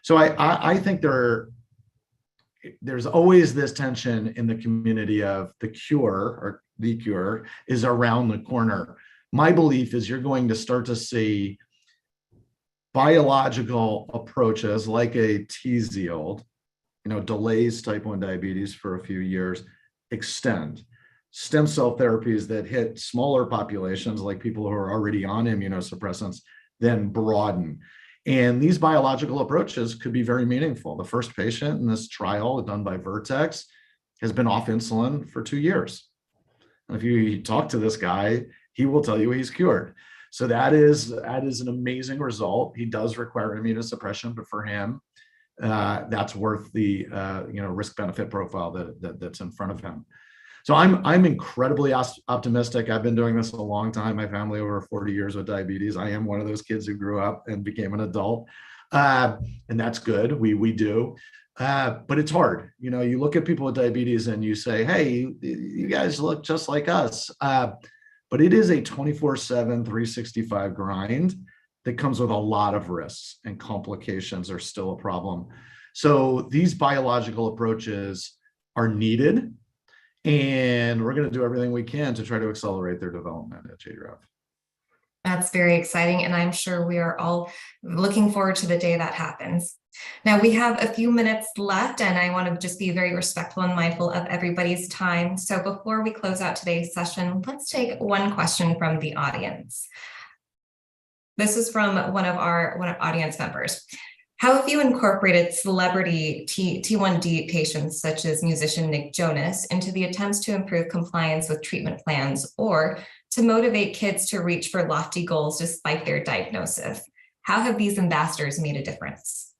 So I think there's always this tension in the community of the cure is around the corner. My belief is you're going to start to see biological approaches like a TZIELD, delays type 1 diabetes for a few years, extend. Stem cell therapies that hit smaller populations like people who are already on immunosuppressants, then broaden. And these biological approaches could be very meaningful. The first patient in this trial done by Vertex has been off insulin for 2 years. And if you talk to this guy, he will tell you he's cured. So that is an amazing result. He does require immunosuppression, but for him, that's worth the risk benefit profile that's in front of him. So I'm incredibly optimistic. I've been doing this a long time. My family over 40 years with diabetes. I am one of those kids who grew up and became an adult, and that's good. We do. But it's hard. You look at people with diabetes and you say, hey, you guys look just like us. But it is a 24/7, 365 grind that comes with a lot of risks, and complications are still a problem. So these biological approaches are needed, and we're going to do everything we can to try to accelerate their development at JDREF. That's very exciting, and I'm sure we are all looking forward to the day that happens. Now, we have a few minutes left, and I want to just be very respectful and mindful of everybody's time. So before we close out today's session, let's take one question from the audience. This is from one of our audience members. How have you incorporated celebrity T1D patients, such as musician Nick Jonas, into the attempts to improve compliance with treatment plans or to motivate kids to reach for lofty goals despite their diagnosis? How have these ambassadors made a difference?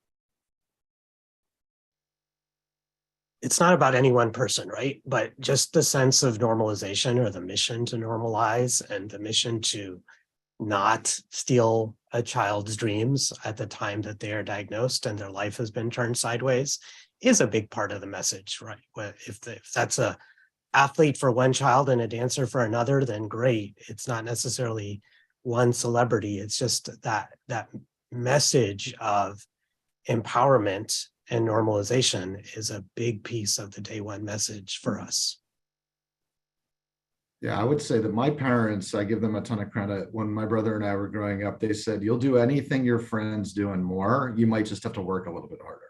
It's not about any one person, right? But just the sense of normalization, or the mission to normalize, and the mission to not steal a child's dreams at the time that they are diagnosed and their life has been turned sideways, is a big part of the message, right? If that's a athlete for one child and a dancer for another, then great. It's not necessarily one celebrity. It's just that message of empowerment and normalization is a big piece of the day one message for us. Yeah, I would say that my parents, I give them a ton of credit. When my brother and I were growing up, they said, you'll do anything your friends do and more. You might just have to work a little bit harder.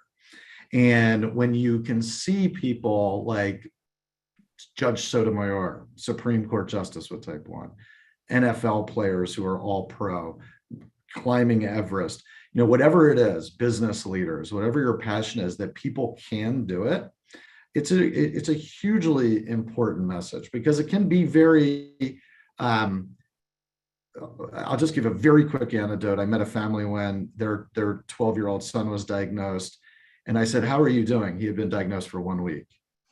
And when you can see people like Judge Sotomayor, Supreme Court Justice with type 1, NFL players who are all pro, climbing Everest, whatever it is, business leaders, whatever your passion is, that people can do it. It's a hugely important message, because it can be very, I'll just give a very quick anecdote. I met a family when their 12-year-old son was diagnosed, and I said, how are you doing? He had been diagnosed for 1 week,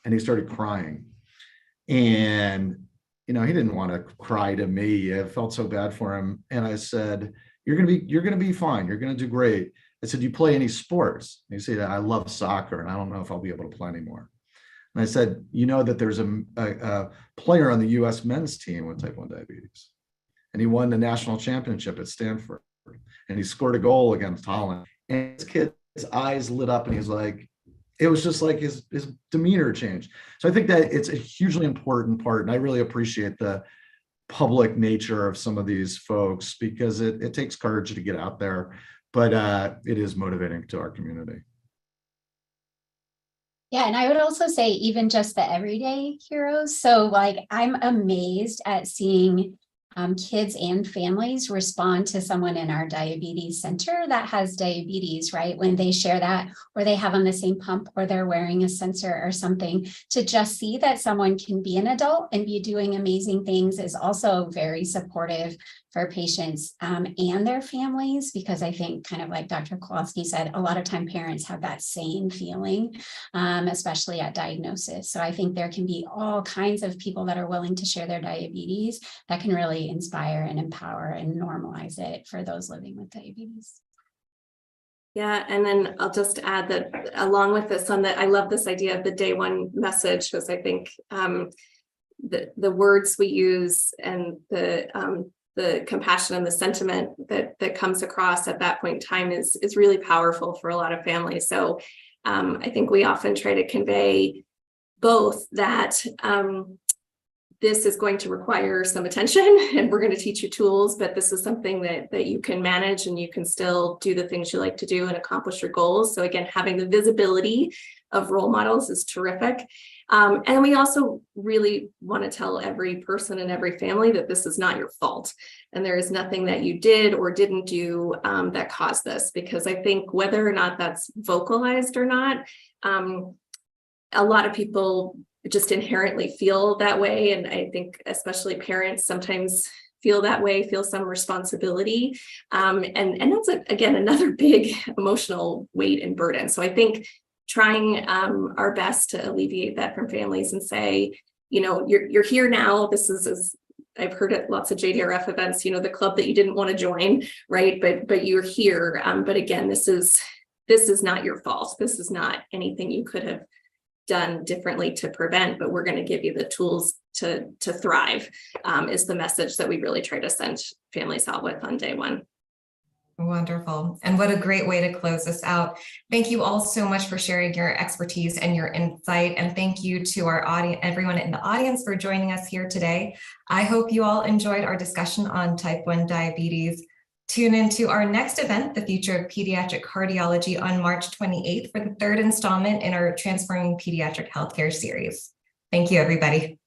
and he started crying. And, he didn't want to cry to me. I felt so bad for him. And I said, you're going to be fine. You're going to do great. I said, do you play any sports? And he said, I love soccer, and I don't know if I'll be able to play anymore. And I said, that there's a player on the U.S. men's team with type 1 diabetes, and he won the national championship at Stanford, and he scored a goal against Holland. And his kid's eyes lit up, and he's like, it was just like his demeanor changed. So I think that it's a hugely important part, and I really appreciate the public nature of some of these folks, because it takes courage to get out there, but it is motivating to our community. Yeah, and I would also say even just the everyday heroes. So I'm amazed at seeing kids and families respond to someone in our diabetes center that has diabetes, right? When they share that, or they have on the same pump, or they're wearing a sensor or something, to just see that someone can be an adult and be doing amazing things is also very supportive for patients and their families, because I think, kind of like Dr. Kowalski said, a lot of time parents have that same feeling, especially at diagnosis. So I think there can be all kinds of people that are willing to share their diabetes that can really inspire and empower and normalize it for those living with diabetes. Yeah, and then I'll just add that along with this, I love this idea of the day one message, because I think the words we use and the compassion and the sentiment that comes across at that point in time is really powerful for a lot of families. So I think we often try to convey both that this is going to require some attention, and we're going to teach you tools, but this is something that you can manage, and you can still do the things you like to do and accomplish your goals. So again, having the visibility of role models is terrific. And we also really want to tell every person and every family that this is not your fault, and there is nothing that you did or didn't do that caused this, because I think whether or not that's vocalized or not, a lot of people just inherently feel that way. And I think especially parents sometimes feel that way, feel some responsibility. And that's, again, another big emotional weight and burden. So I think trying our best to alleviate that from families and say, you know, you're here now. This is I've heard at lots of JDRF events, you know, the club that you didn't want to join, right? But you're here. But again, this is not your fault. This is not anything you could have done differently to prevent, but we're going to give you the tools to thrive, is the message that we really try to send families out with on day one. Wonderful. And what a great way to close this out. Thank you all so much for sharing your expertise and your insight. And thank you to our audience, everyone in the audience, for joining us here today. I hope you all enjoyed our discussion on type 1 diabetes. Tune into our next event, the Future of Pediatric Cardiology, on March 28th for the third installment in our Transforming Pediatric Healthcare series. Thank you, everybody.